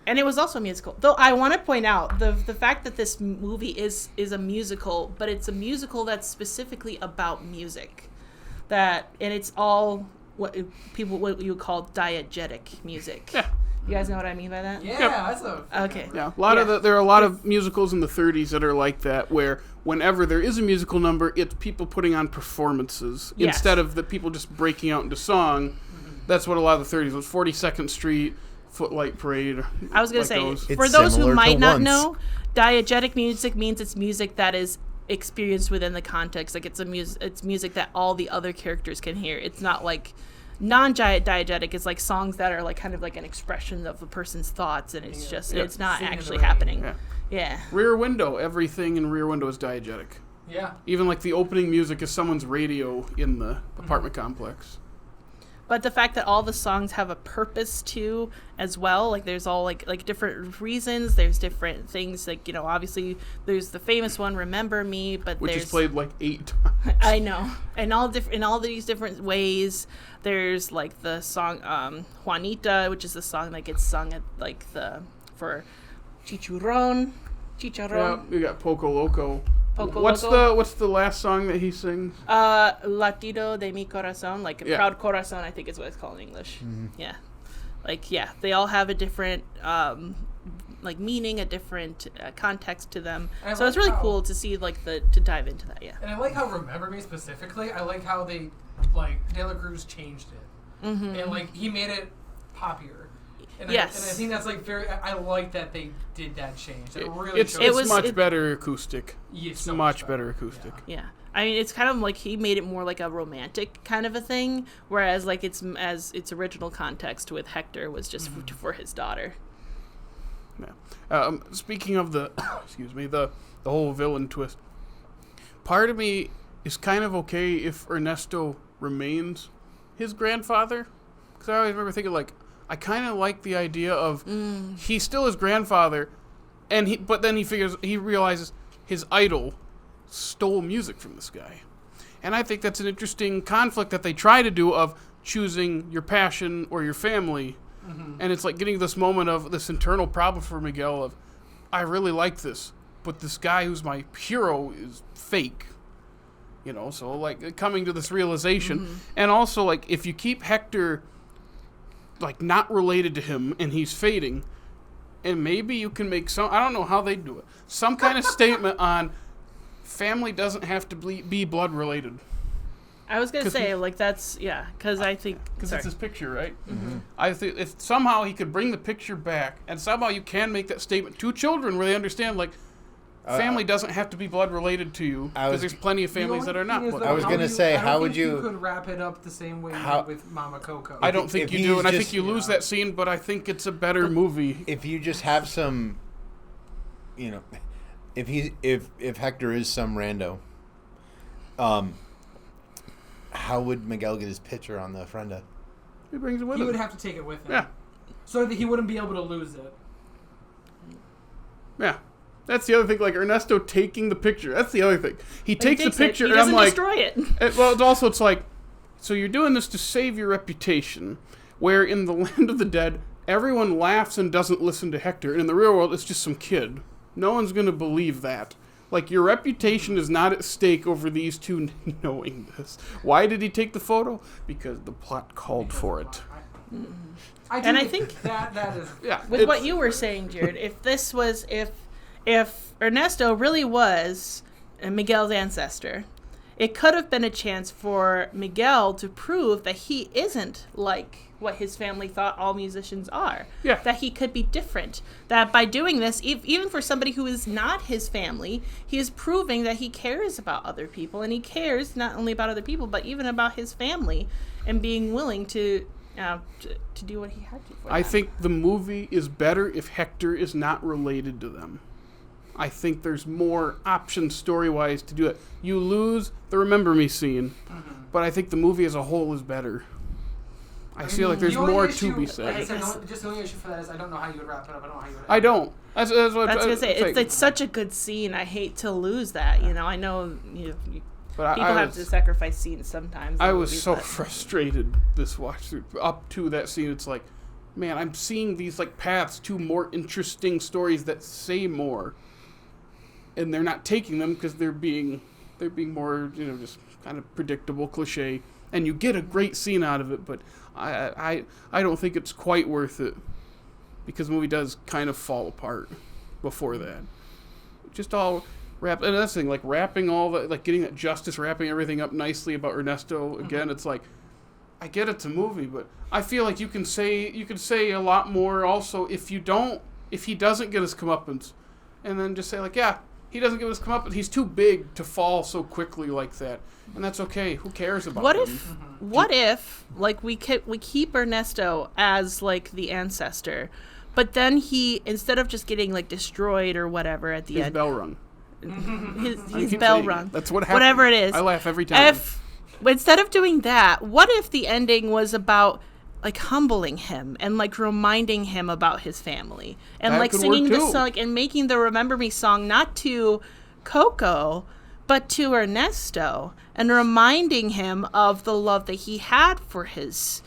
And it was also a musical. Though I want to point out the fact that this movie is a musical, but it's a musical that's specifically about music. And it's all what you would call diegetic music. Yeah. You guys know what I mean by that? Yeah, that's a. Okay. Yeah, there are a lot of musicals in the 30s that are like that, where whenever there is a musical number, it's people putting on performances Yes. instead of the people just breaking out into song. That's what a lot of the 30s was. 42nd Street, Footlight Parade. I was going to like say, those. for It's those who similar to might not Once. know, diegetic music means it's music that is experienced within the context. Like it's music that all the other characters can hear. It's not like non-diegetic is like songs that are like kind of like an expression of a person's thoughts, and it's just it's not Singing in the actually rain. happening. Yeah. Yeah. Rear Window, everything in Rear Window is diegetic. Yeah. Even like the opening music is someone's radio in the apartment complex. But the fact that all the songs have a purpose too, as well, like there's all like different reasons. There's different things, like obviously there's the famous one, "Remember Me," but Which there's is played like 8 times. I know, and in all these different ways. There's like the song Juanita, which is the song that gets sung at like for Chicharrón. Yeah, we got Poco Loco. Poco what's Loco. what's the last song that he sings? Latido de mi corazón, like a Yeah. proud corazón, I think is what it's called in English. Yeah, they all have a different like meaning, a different context to them. And I So it's like really how- cool to see like to dive into that. Yeah. And I like how Remember Me specifically. I like how they De La Cruz changed it, and like he made it poppier. And Yes. I think that's like very. I like that they did that change. It really It's shows. much better acoustic. Yeah, It's so much better acoustic. Yeah. I mean, it's kind of like he made it more like a romantic kind of a thing, whereas like its original context with Hector was just for his daughter. Yeah. Speaking of the, excuse me, the whole villain twist. Part of me is kind of okay if Ernesto remains his grandfather, because I always remember thinking like, I kind of like the idea of he's still his grandfather, but then he realizes his idol stole music from this guy. And I think that's an interesting conflict that they try to do of choosing your passion or your family. And it's like getting this moment of this internal problem for Miguel of, I really like this, but this guy who's my hero is fake. So like coming to this realization. And also like if you keep Hector like not related to him and he's fading, and maybe you can make some, I don't know how they do it, some kind of statement on family doesn't have to be blood related. I was going to say, like, that's, yeah, because I think... Because it's his picture, right? Mm-hmm. I think if somehow he could bring the picture back, and somehow you can make that statement to children where they understand, like, family doesn't have to be blood related to you, because there's plenty of families that are not blood related. I was going to say, how would you... I could wrap it up the same way you did with Mama Coco. I don't think you do, and I think you lose that scene, but I think it's a better movie. If you just have some, if Hector is some rando, how would Miguel get his picture on the ofrenda? He brings it with him. He would have to take it with him. Yeah. So that he wouldn't be able to lose it. Yeah. That's the other thing, like Ernesto taking the picture. That's the other thing. He takes the picture, he and I'm like... destroy it. Well, it's like, so you're doing this to save your reputation, where in the land of the dead, everyone laughs and doesn't listen to Hector, and in the real world, it's just some kid. No one's going to believe that. Like, your reputation is not at stake over these two knowing this. Why did he take the photo? Because the plot called for it. I think that is... Yeah, with what you were saying, Jared, if Ernesto really was Miguel's ancestor, it could have been a chance for Miguel to prove that he isn't like what his family thought all musicians are. Yeah. That he could be different. That by doing this, even for somebody who is not his family, he is proving that he cares about other people, and he cares not only about other people, but even about his family, and being willing to do what he had to for them. I think the movie is better if Hector is not related to them. I think there's more options story-wise to do it. You lose the Remember Me scene, but I think the movie as a whole is better. I feel like there's more to be said. Like I said, just the only issue for that is I don't know how you would wrap it up. I don't know how you would. I don't. That's what I was gonna say. It's such a good scene. I hate to lose that. I know but people have to sacrifice scenes sometimes. I was so frustrated this watch through up to that scene. It's like, man, I'm seeing these like paths to more interesting stories that say more, and they're not taking them because they're being more just kind of predictable cliche. And you get a great scene out of it, but I don't think it's quite worth it because the movie does kind of fall apart before that. Just all wrap, and that's the thing, like wrapping all the, like getting that justice, wrapping everything up nicely about Ernesto. Again, it's like, I get it's a movie, but I feel like you can say a lot more also if he doesn't get his comeuppance, and then just say like, yeah, he doesn't get his comeuppance. He's too big to fall so quickly like that. And that's okay. Who cares about him? What if like we keep Ernesto as like the ancestor, but then he, instead of just getting like destroyed or whatever at the his end, bell rung. his bell rung. That's what happened. Whatever it is. I laugh every time. If instead of doing that, what if the ending was about like humbling him and like reminding him about his family and that like could singing work the too. song and making the Remember Me song not to Coco but to Ernesto and reminding him of the love that he had for his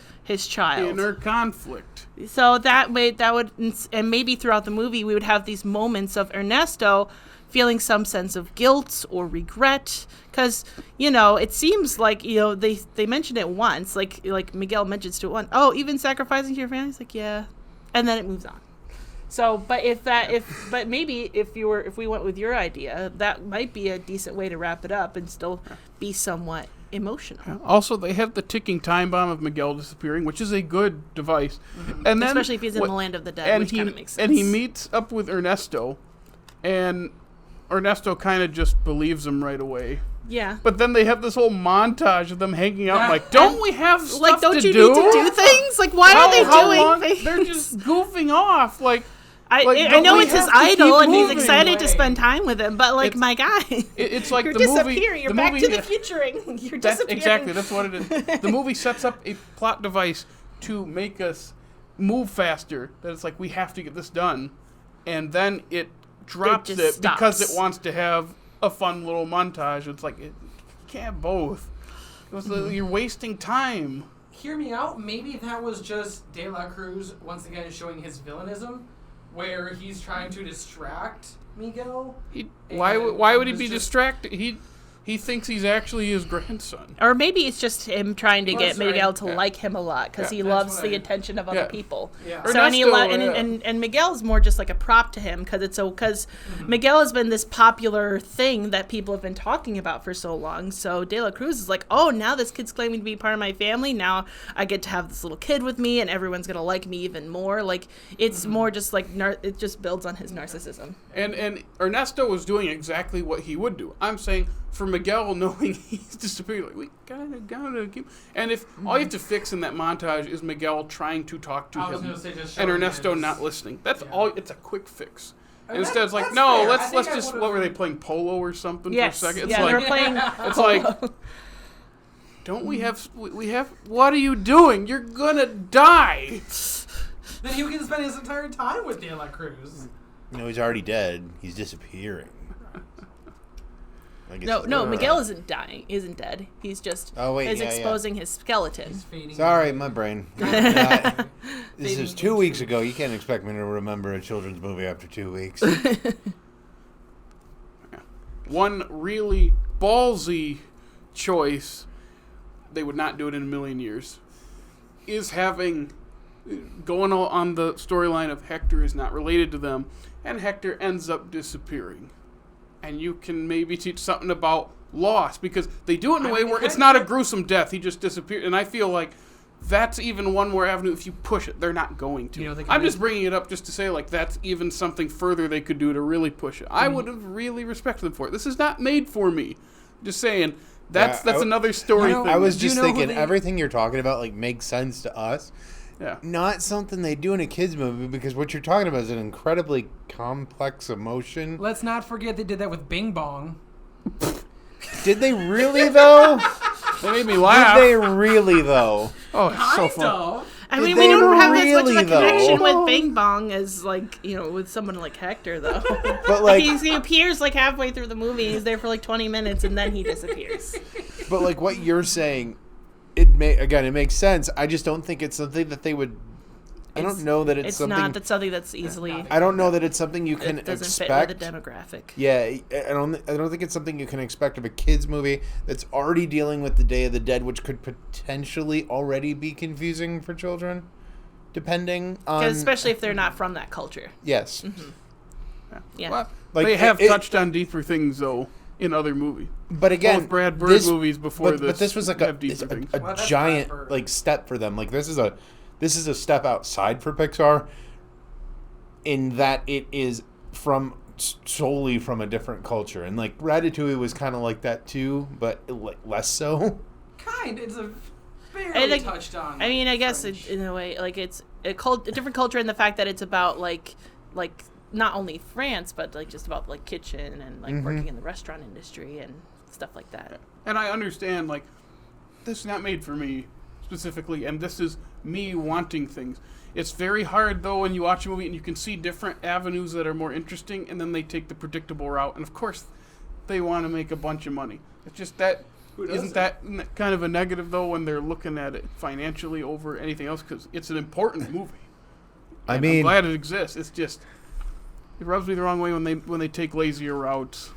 child. Inner conflict. So that would, and maybe throughout the movie we would have these moments of Ernesto feeling some sense of guilt or regret, because it seems like they mentioned it once, like Miguel mentions to it once. Oh, even sacrificing to your family. It's like, yeah, and then it moves on. So, but maybe if we went with your idea, that might be a decent way to wrap it up and still be somewhat emotional. Also, they have the ticking time bomb of Miguel disappearing, which is a good device, and then especially if he's in the land of the dead, which kind of makes sense. And he meets up with Ernesto, and Ernesto kind of just believes him right away. Yeah. But then they have this whole montage of them hanging out. Like, don't we have stuff like, don't to you do? need to do things? Like, why are they doing things? They're just goofing off. Like, I know it's his idol and he's excited to spend time with him, but like, my guy, it's like you're the disappearing. You're the back movie, to the futuring. You're disappearing. Exactly, that's what it is. The movie sets up a plot device to make us move faster. That it's like, we have to get this done, and then it drops it because it wants to have a fun little montage. It's like, you can't both. You're wasting time. Hear me out. Maybe that was just De La Cruz once again showing his villainism, where he's trying to distract Miguel. Why would he be distracted? he thinks he's actually his grandson. Or maybe it's just him trying to get sorry. Miguel to Yeah. like him a lot because he That's loves what the I- attention of other Yeah. people. Yeah. So and, Ernesto, and Miguel's more just like a prop to him because Miguel has been this popular thing that people have been talking about for so long. So De La Cruz is like, oh, now this kid's claiming to be part of my family. Now I get to have this little kid with me, and everyone's gonna like me even more. Like it's more just like it just builds on his narcissism. And Ernesto was doing exactly what he would do. I'm saying for Miguel knowing he's disappearing, like, we gotta keep. And if all you have to fix in that montage is Miguel trying to talk to I was him gonna say just and showing Ernesto his- not listening, that's Yeah. all. It's a quick fix. And Instead, it's like, that's no, fair. I let's think I just. would've- What were they playing, polo or something Yes, for a second? It's yeah, like, they're playing. it's like, don't we have? What are you doing? You're gonna die. Then he can spend his entire time with De La Cruz. No, he's already dead. He's disappearing. Like it's- No, Miguel isn't dying. Isn't dead. He's just yeah. exposing his skeleton. He's fading. Sorry, my brain. This Fading is 2 weeks into- ago. You can't expect me to remember a children's movie after 2 weeks. One really ballsy choice, they would not do it in a million years, is having going on the storyline of Hector is not related to them, and Hector ends up disappearing. And you can maybe teach something about loss, because they do it in a way where it's not a gruesome death. He just disappeared. And I feel like that's even one more avenue if you push it. They're not going to. You know, they can I'm make- just bringing it up just to say, like, that's even something further they could do to really push it. I would have really respected them for it. This is not made for me. Just saying, that's Yeah, another story You know, thing. I was Do you just know who thinking they- everything you're talking about like makes sense to us. Yeah. Not something they do in a kids movie because what you're talking about is an incredibly complex emotion. Let's not forget they did that with Bing Bong. Did they really though? They made me laugh. Did they really though? Oh, it's so Kind fun. of. I Did mean, they we don't have as much of really, a connection though? with Bing Bong as, like, you know, with someone like Hector, though. But like, he appears, like, halfway through the movie. He's there for, like, 20 minutes, and then he disappears. but like what you're saying, it makes sense. I just don't think it's something that they would. I don't know that it's It's something. not. That's something that's easily... I don't know that it's something you can It doesn't expect. fit with the demographic. Yeah, I don't think it's something you can expect of a kids movie that's already dealing with the Day of the Dead, which could potentially already be confusing for children, depending on. 'Cause especially if they're not from that culture. Yes. Yeah. Well, Like, they have it- touched on deeper things, though, in other movies. But again, Both Brad Bird this- movies before but, this. But this was like a have deeper things. a Well, that's giant Brad Bird. like step for them. Like this is a step outside for Pixar, in that it is solely from a different culture, and like Ratatouille was kind of like that too, but like less so. It's a And, barely like, touched on. I mean, I guess French. in a way, like, it's a different culture in the fact that it's about, like not only France, but, like, just about, like, kitchen and, like, working in the restaurant industry and stuff like that. And I understand, like, this is not made for me specifically, and this is me wanting things. It's very hard, though, when you watch a movie and you can see different avenues that are more interesting, and then they take the predictable route. And, of course, they want to make a bunch of money. It's just that, isn't that kind of a negative, though, when they're looking at it financially over anything else? Because it's an important movie. I And mean, I'm glad it exists. It's just, it rubs me the wrong way when they take lazier routes.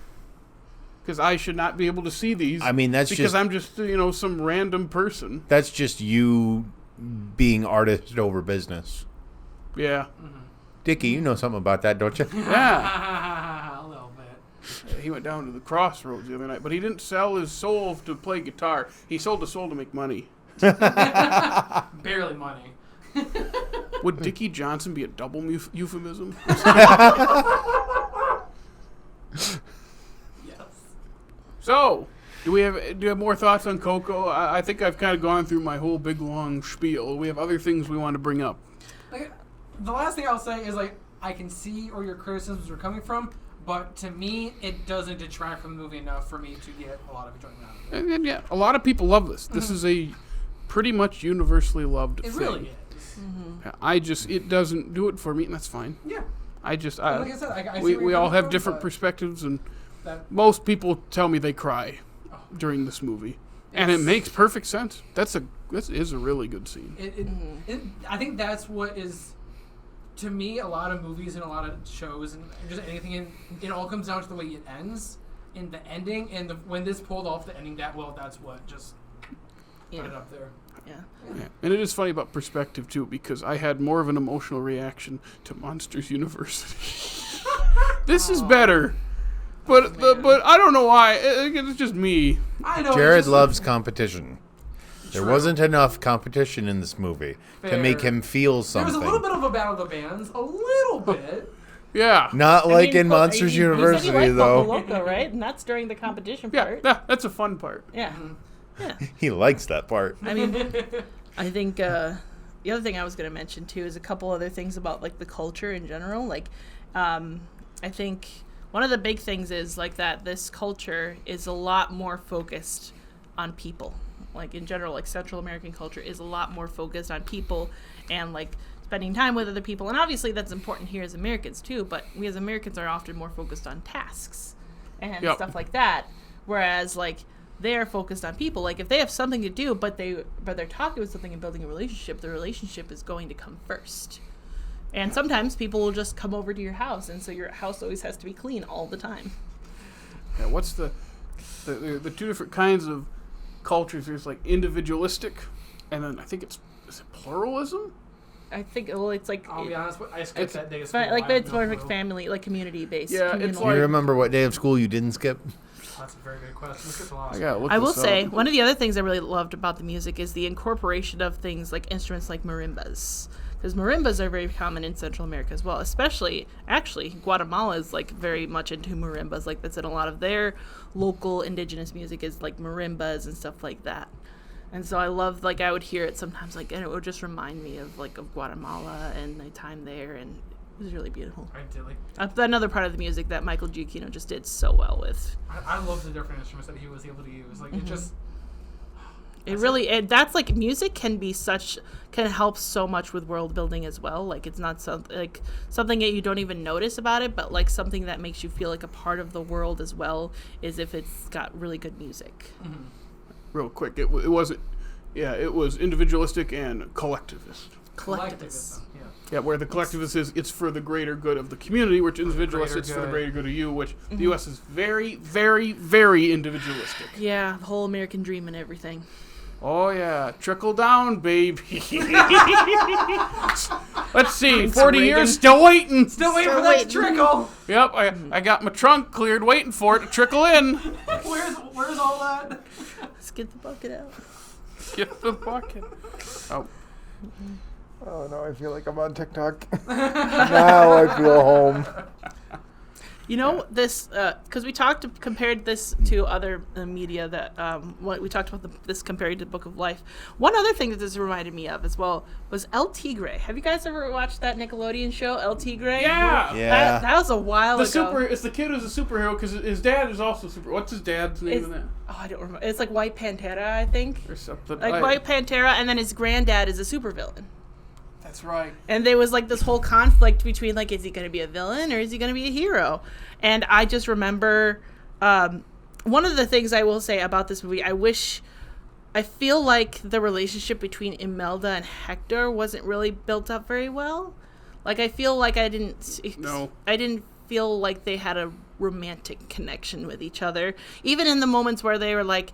Because I should not be able to see these. I mean, that's because just I'm just some random person. that's just you being artist over business. Yeah, Dickey, you know something about that, don't you? yeah. A little bit. He went down to the crossroads the other night, but he didn't sell his soul to play guitar. He sold his soul to make money. Barely money. Would Dickie Johnson be a double euphemism? Yes. So, do you have more thoughts on Coco? I think I've kind of gone through my whole big long spiel. We have other things we want to bring up. Like, the last thing I'll say is, like, I can see where your criticisms are coming from, but to me, it doesn't detract from the movie enough for me to get a lot of enjoyment out of it. And yeah, a lot of people love this. This is a pretty much universally loved It thing. really is. It doesn't do it for me, and that's fine. Yeah. Like I said, I see we where you're all coming have from, different but perspectives, and that- most people tell me they cry during this movie, and it makes perfect sense. This is a really good scene. I think that's what is, to me, a lot of movies and a lot of shows and just anything, it all comes down to the way it ends. in the ending, and when this pulled off the ending that well, that's what just put it up there. Yeah. And it is funny about perspective, too, because I had more of an emotional reaction to Monsters University. This is better. But I don't know why. It's just me. I know. Jared loves competition. There wasn't enough competition in this movie to make him feel something. There was a little bit of a battle of the bands, a little bit. Yeah. Not like in Monsters University, you said you though. liked Loco, right? And that's during the competition Yeah, part. that's a fun part. Yeah. Yeah. He likes that part. I mean, I think the other thing I was going to mention, too, is a couple other things about, like, the culture in general. Like, I think one of the big things is, like, that this culture is a lot more focused on people. Like, in general, like, Central American culture is a lot more focused on people and, like, spending time with other people. And obviously that's important here as Americans, too, but we as Americans are often more focused on tasks and stuff like that. Whereas, like, they're focused on people. Like, if they have something to do, but they're talking with something and building a relationship, the relationship is going to come first. And sometimes people will just come over to your house, and so your house always has to be clean all the time. Yeah, what's the two different kinds of cultures? There's, like, individualistic, and then I think is it pluralism? I think, well, it's like... I'll be honest, I skipped that day of school. But, like, it's more like family, like community-based. Yeah, communal. it's Do you like... remember what day of school you didn't skip? That's a very good question. I will say, one of the other things I really loved about the music is the incorporation of things like instruments like marimbas. Because marimbas are very common in Central America as well. Especially, actually, Guatemala is, like, very much into marimbas. Like, that's in a lot of their local indigenous music is, like, marimbas and stuff like that. And so I love, like, I would hear it sometimes, like, and it would just remind me of, like, of Guatemala and my time there, and it was really beautiful. Ideally. Another part of the music that Michael Giacchino just did so well with. I love the different instruments that he was able to use. Like, it just... That's like music can help so much with world building as well. Like, it's not something that you don't even notice about it, but like something that makes you feel like a part of the world as well is if it's got really good music. Mm-hmm. Real quick, it wasn't. Yeah, it was individualistic and collectivist. Collectivist. Yeah, where the collectivist is it's for the greater good of the community, which individualist it's for the greater good of you, which the U.S. is very, very, very individualistic. Yeah, the whole American dream and everything. Oh, yeah. Trickle down, baby. Let's see. 40 years, still waiting. Still waiting for that to trickle. Yep, I got my trunk cleared waiting for it to trickle in. Where's all that? Let's get the bucket out. Get the bucket. Oh. Oh, no, I feel like I'm on TikTok. Now I feel home. You know, this, because we compared this to other media that, we talked about this compared to Book of Life. One other thing that this reminded me of as well was El Tigre. Have you guys ever watched that Nickelodeon show, El Tigre? Yeah. Yeah. That was a while ago. It's the kid who's a superhero because his dad is also super. What's his dad's name in that? Oh, I don't remember. It's like White Pantera, I think. Or something. Like White Pantera, and then his granddad is a supervillain. That's right. And there was like this whole conflict between like, is he going to be a villain or is he going to be a hero? And I just remember one of the things I will say about this movie, I feel like the relationship between Imelda and Hector wasn't really built up very well. Like, I feel like I didn't feel like they had a romantic connection with each other. Even in the moments where they were like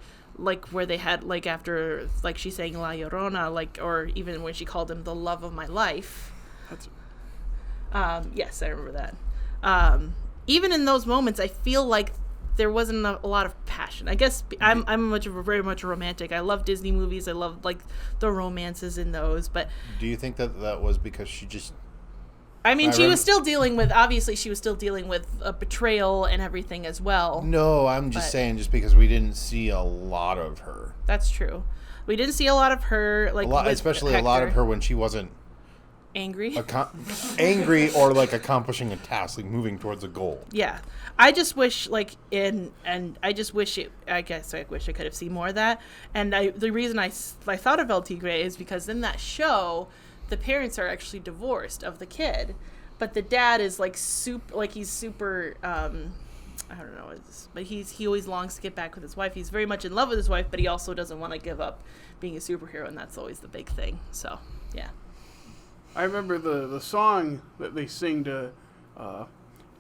where they had, like, after, like, she sang La Llorona, like, or even when she called him the love of my life. Yes, I remember that. Even in those moments, I feel like there wasn't a lot of passion. I guess I'm very much a romantic. I love Disney movies. I love, like, the romances in those, but... Do you think that was because she just... I mean, she was still dealing with a betrayal and everything as well. No, I'm just saying just because we didn't see a lot of her. That's true. We didn't see a lot of her, like, especially Hector. A lot of her when she wasn't angry. Angry or, like, accomplishing a task, like moving towards a goal. Yeah. I just wish, like, I wish I could have seen more of that. And the reason I thought of El Tigre is because in that show, the parents are actually divorced of the kid, but the dad is like he's super I don't know, but he always longs to get back with his wife. He's very much in love with his wife, but he also doesn't want to give up being a superhero, and that's always the big thing. So yeah, I remember the song that they sing to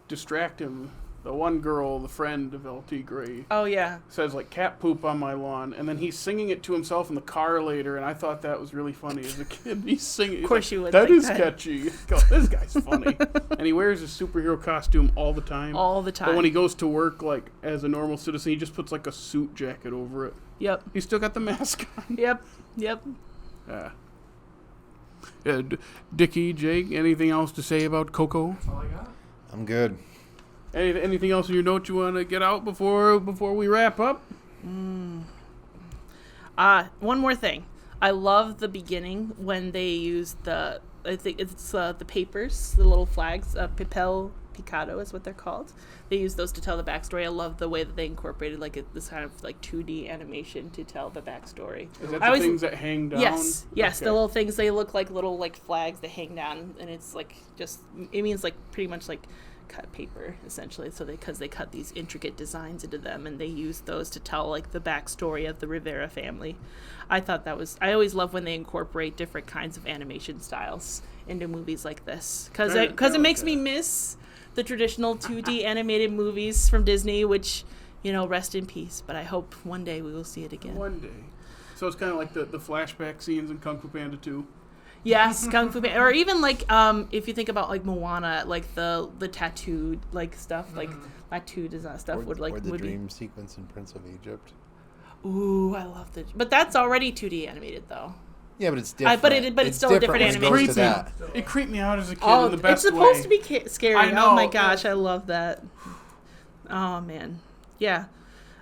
distract him the one girl, the friend of L.T. Gray, Oh yeah. says like cat poop on my lawn, and then he's singing it to himself in the car later, and I thought that was really funny as a kid. He's singing. Of course you would. That think is catchy. Go, this guy's funny, and he wears his superhero costume all the time. All the time. But when he goes to work, like as a normal citizen, he just puts like a suit jacket over it. Yep. He's still got the mask on. Yep. Dickey, Jake, anything else to say about Coco? That's all I got. I'm good. Anything else in your note you want to get out before we wrap up? One more thing. I love the beginning when they use I think it's the papers, the little flags, Picado is what they're called. They use those to tell the backstory. I love the way that they incorporated this kind of like 2D animation to tell the backstory. Is that the things that hang down? Yes, Okay. the little things, they look like little like flags that hang down, and it's like it means like pretty much like cut paper essentially. So because they cut these intricate designs into them, and they use those to tell like the backstory of the Rivera family. I always love when they incorporate different kinds of animation styles into movies like this, because it makes me miss the traditional 2D animated movies from Disney, which, rest in peace. But I hope one day we will see it again. One day. So it's kind of like the flashback scenes in Kung Fu Panda 2. Yes, Kung Fu Panda, or even like if you think about like Moana, like the tattooed like stuff, like tattoo design stuff Or the dream sequence in Prince of Egypt. Ooh, I love it. But that's already 2D animated though. Yeah, but it's different. But it's still a different when it goes animation. to that. It creeped me out as a kid in the best it's supposed way. to be scary. I know. Oh my gosh, I love that. Oh man, yeah.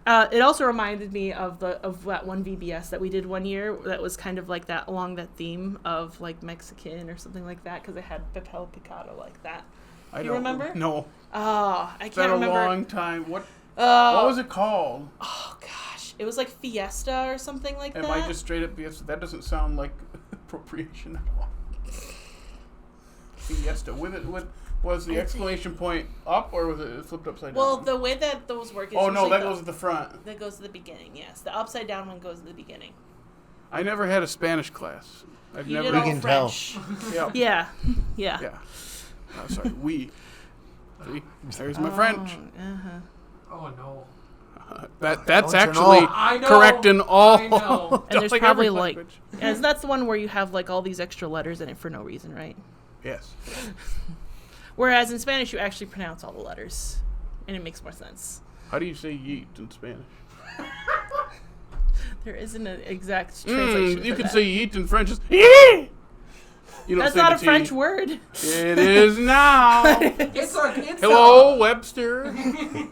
It also reminded me of that one VBS that we did one year that was kind of like that, along that theme of like Mexican or something like that, because it had Papel Picado like that. You remember? No. Oh, I It's can't been remember. a long time. What was it called? Oh gosh, it was like Fiesta or something like Am that. I just straight up Fiesta? That doesn't sound like appropriation at all. Fiesta. Was the exclamation point up, or was it flipped upside down? Well, the way that those work is oh no, usually that goes at the front. That goes to the beginning. Yes, the upside down one goes to the beginning. I never had a Spanish class. I've You never. did all can French. Yep. Yeah. Yeah. Oh, sorry. See? There's my French. Oh no. That's Don't you actually know? I know. correct in all. I know. And there's like probably every like, language. and that's the one where you have like all these extra letters in it for no reason, right? Yes. Whereas in Spanish, you actually pronounce all the letters, and it makes more sense. How do you say yeet in Spanish? There isn't an exact translation. You for can that. say yeet in French as yee. You don't That's say not a the French T. word. It is now. It's Hello, Webster. I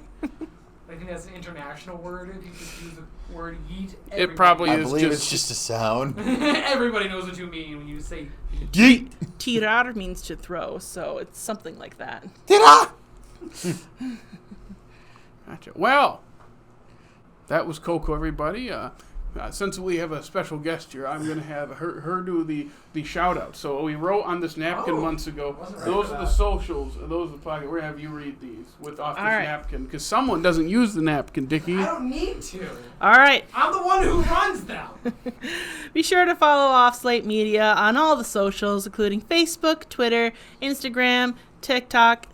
think that's an international word. If you just use the word yeet, It probably I is believe just. it's just a sound. everybody knows what you mean when you say Yeet! Tirar means to throw, so it's something like that. Tira! Gotcha. Well, that was Coco, everybody. Since we have a special guest here, I'm going to have her do the shout-out. So we wrote on this napkin months ago. Wasn't ready Those for are the that. socials. Those are the pocket. We're going to have you read these off this right. napkin. Because someone doesn't use the napkin, Dickey. I don't need to. All right. I'm the one who runs them. Be sure to follow Off Slate Media on all the socials, including Facebook, Twitter, Instagram, TikTok.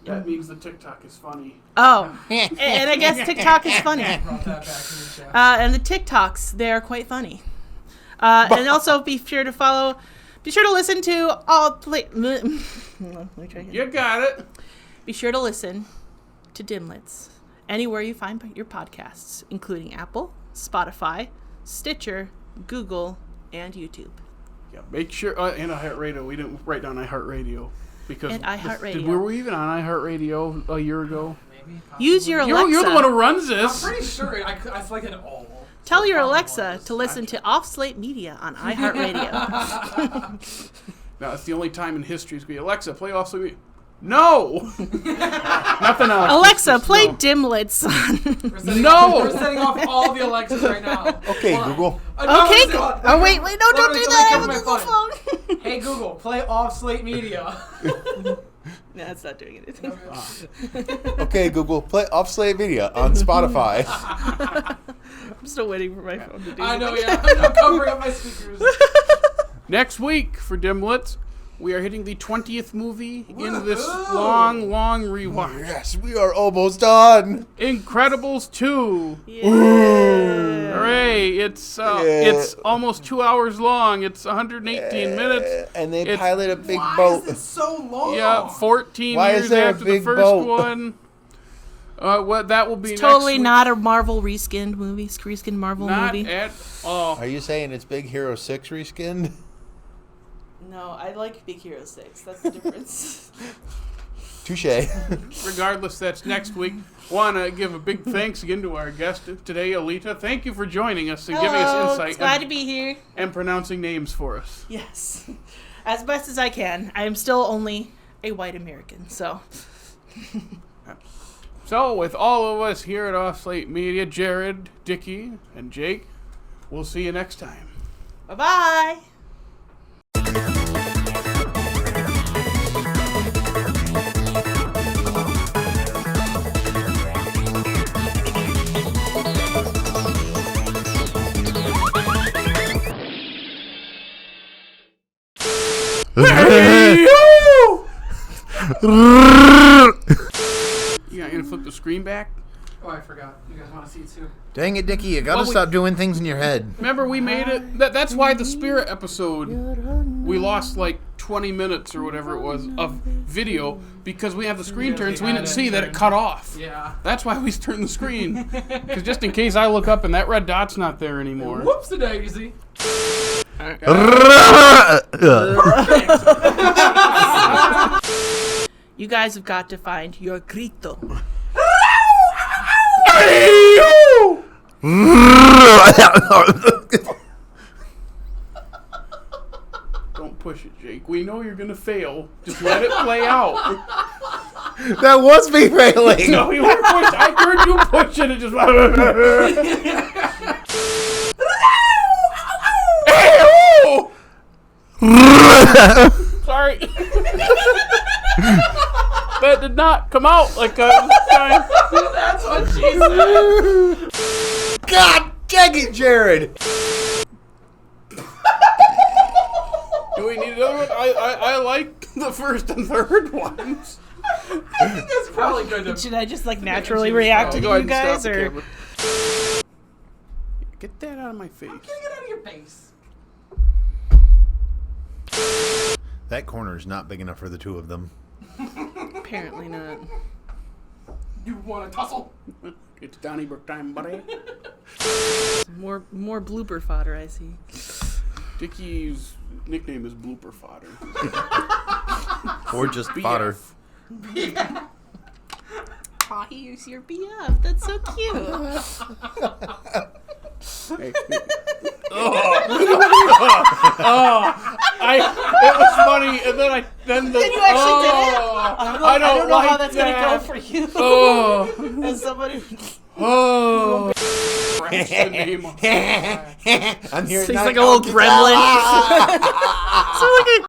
That means the TikTok is funny. Oh, and I guess TikTok is funny. Brought that back to me, Jeff. And the TikToks, they are quite funny. And also be sure to listen to all. Let me try again. You got it. Be sure to listen to Dimlits anywhere you find your podcasts, including Apple, Spotify, Stitcher, Google, and YouTube. Yeah, make sure. And iHeartRadio. We didn't write down iHeartRadio. Because And iHeartRadio. Were we even on iHeartRadio a year ago? Maybe. Use your Alexa. You're the one who runs I'm this. pretty sure I selected all. Tell your Probably Alexa was. to listen to Off Slate Media on iHeartRadio. Now, it's the only time in history it's going to be, Alexa, play off Slate. No! Nothing else. Alexa, Just play no. Dimlits. We're setting off all the Alexas right now. Okay, Hold on. Google. Okay. Oh, wait, no, don't do that. I have a my Google phone. Hey Google, play Off Slate Media. No, it's not doing anything. Okay, Google, play Off Slate Media on Spotify. I'm still waiting for my phone to do I know, something. yeah. I'm covering up my speakers. Next week for Dimlits, We are hitting the 20th movie in this long, long rewatch. Yes, we are almost done. Incredibles 2. Yeah. Hooray! It's almost 2 hours long. It's 118 minutes. And they It's- pilot a big Why boat. is it so long? Yeah, 14 Why is years there a after the big first boat? one. What that will be It's next totally week. not a Marvel reskinned movie. Reskinned Marvel Not movie. at all. Are you saying it's Big Hero 6 reskinned? No, I like Big Hero 6. That's the difference. Touche. Regardless, that's next week. Want to give a big thanks again to our guest today, Aleta. Thank you for joining us and giving us insight It's glad to be here. and pronouncing names for us. Yes. As best as I can. I am still only a white American, so. So, with all of us here at Off Slate Media, Jared, Dickey, and Jake, we'll see you next time. Bye-bye. You gonna flip the screen back? Oh, I forgot. You guys want to see it too? Dang it, Dickie, you gotta Well, stop doing things in your head. Remember, we made it. That's why the Spirit episode, we lost like 20 minutes or whatever it was of video because we have the screen turned, so we didn't see that it cut off. Yeah. That's why we turned the screen. Because just in case I look up and that red dot's not there anymore. Whoops-a-daisy. You guys have got to find your grito. Don't push it, Jake. We know you're gonna fail. Just let it play out. That was me failing. No, you weren't pushing. I heard you push it and just. Sorry. That did not come out like a time. That's what she said. God dang it, Jared. Do we need another one? I like the first and third ones. I think that's probably good to... Should I just like naturally react to Go you ahead and guys, stop the or camera. Get that out of my face. Get it out of your face. That corner is not big enough for the two of them. apparently not? You want to tussle? It's Donnybrook time, buddy. More blooper fodder, I see. Dickey's nickname is Blooper Fodder. Or just fodder. Yeah. Aw, he's your BF. That's so cute. Hey. It was funny, and then Then you actually did it? I don't know like how that's that. gonna go for you. Oh, As somebody. oh. Scratch the name. I'm here. He's like a little gremlin. So like a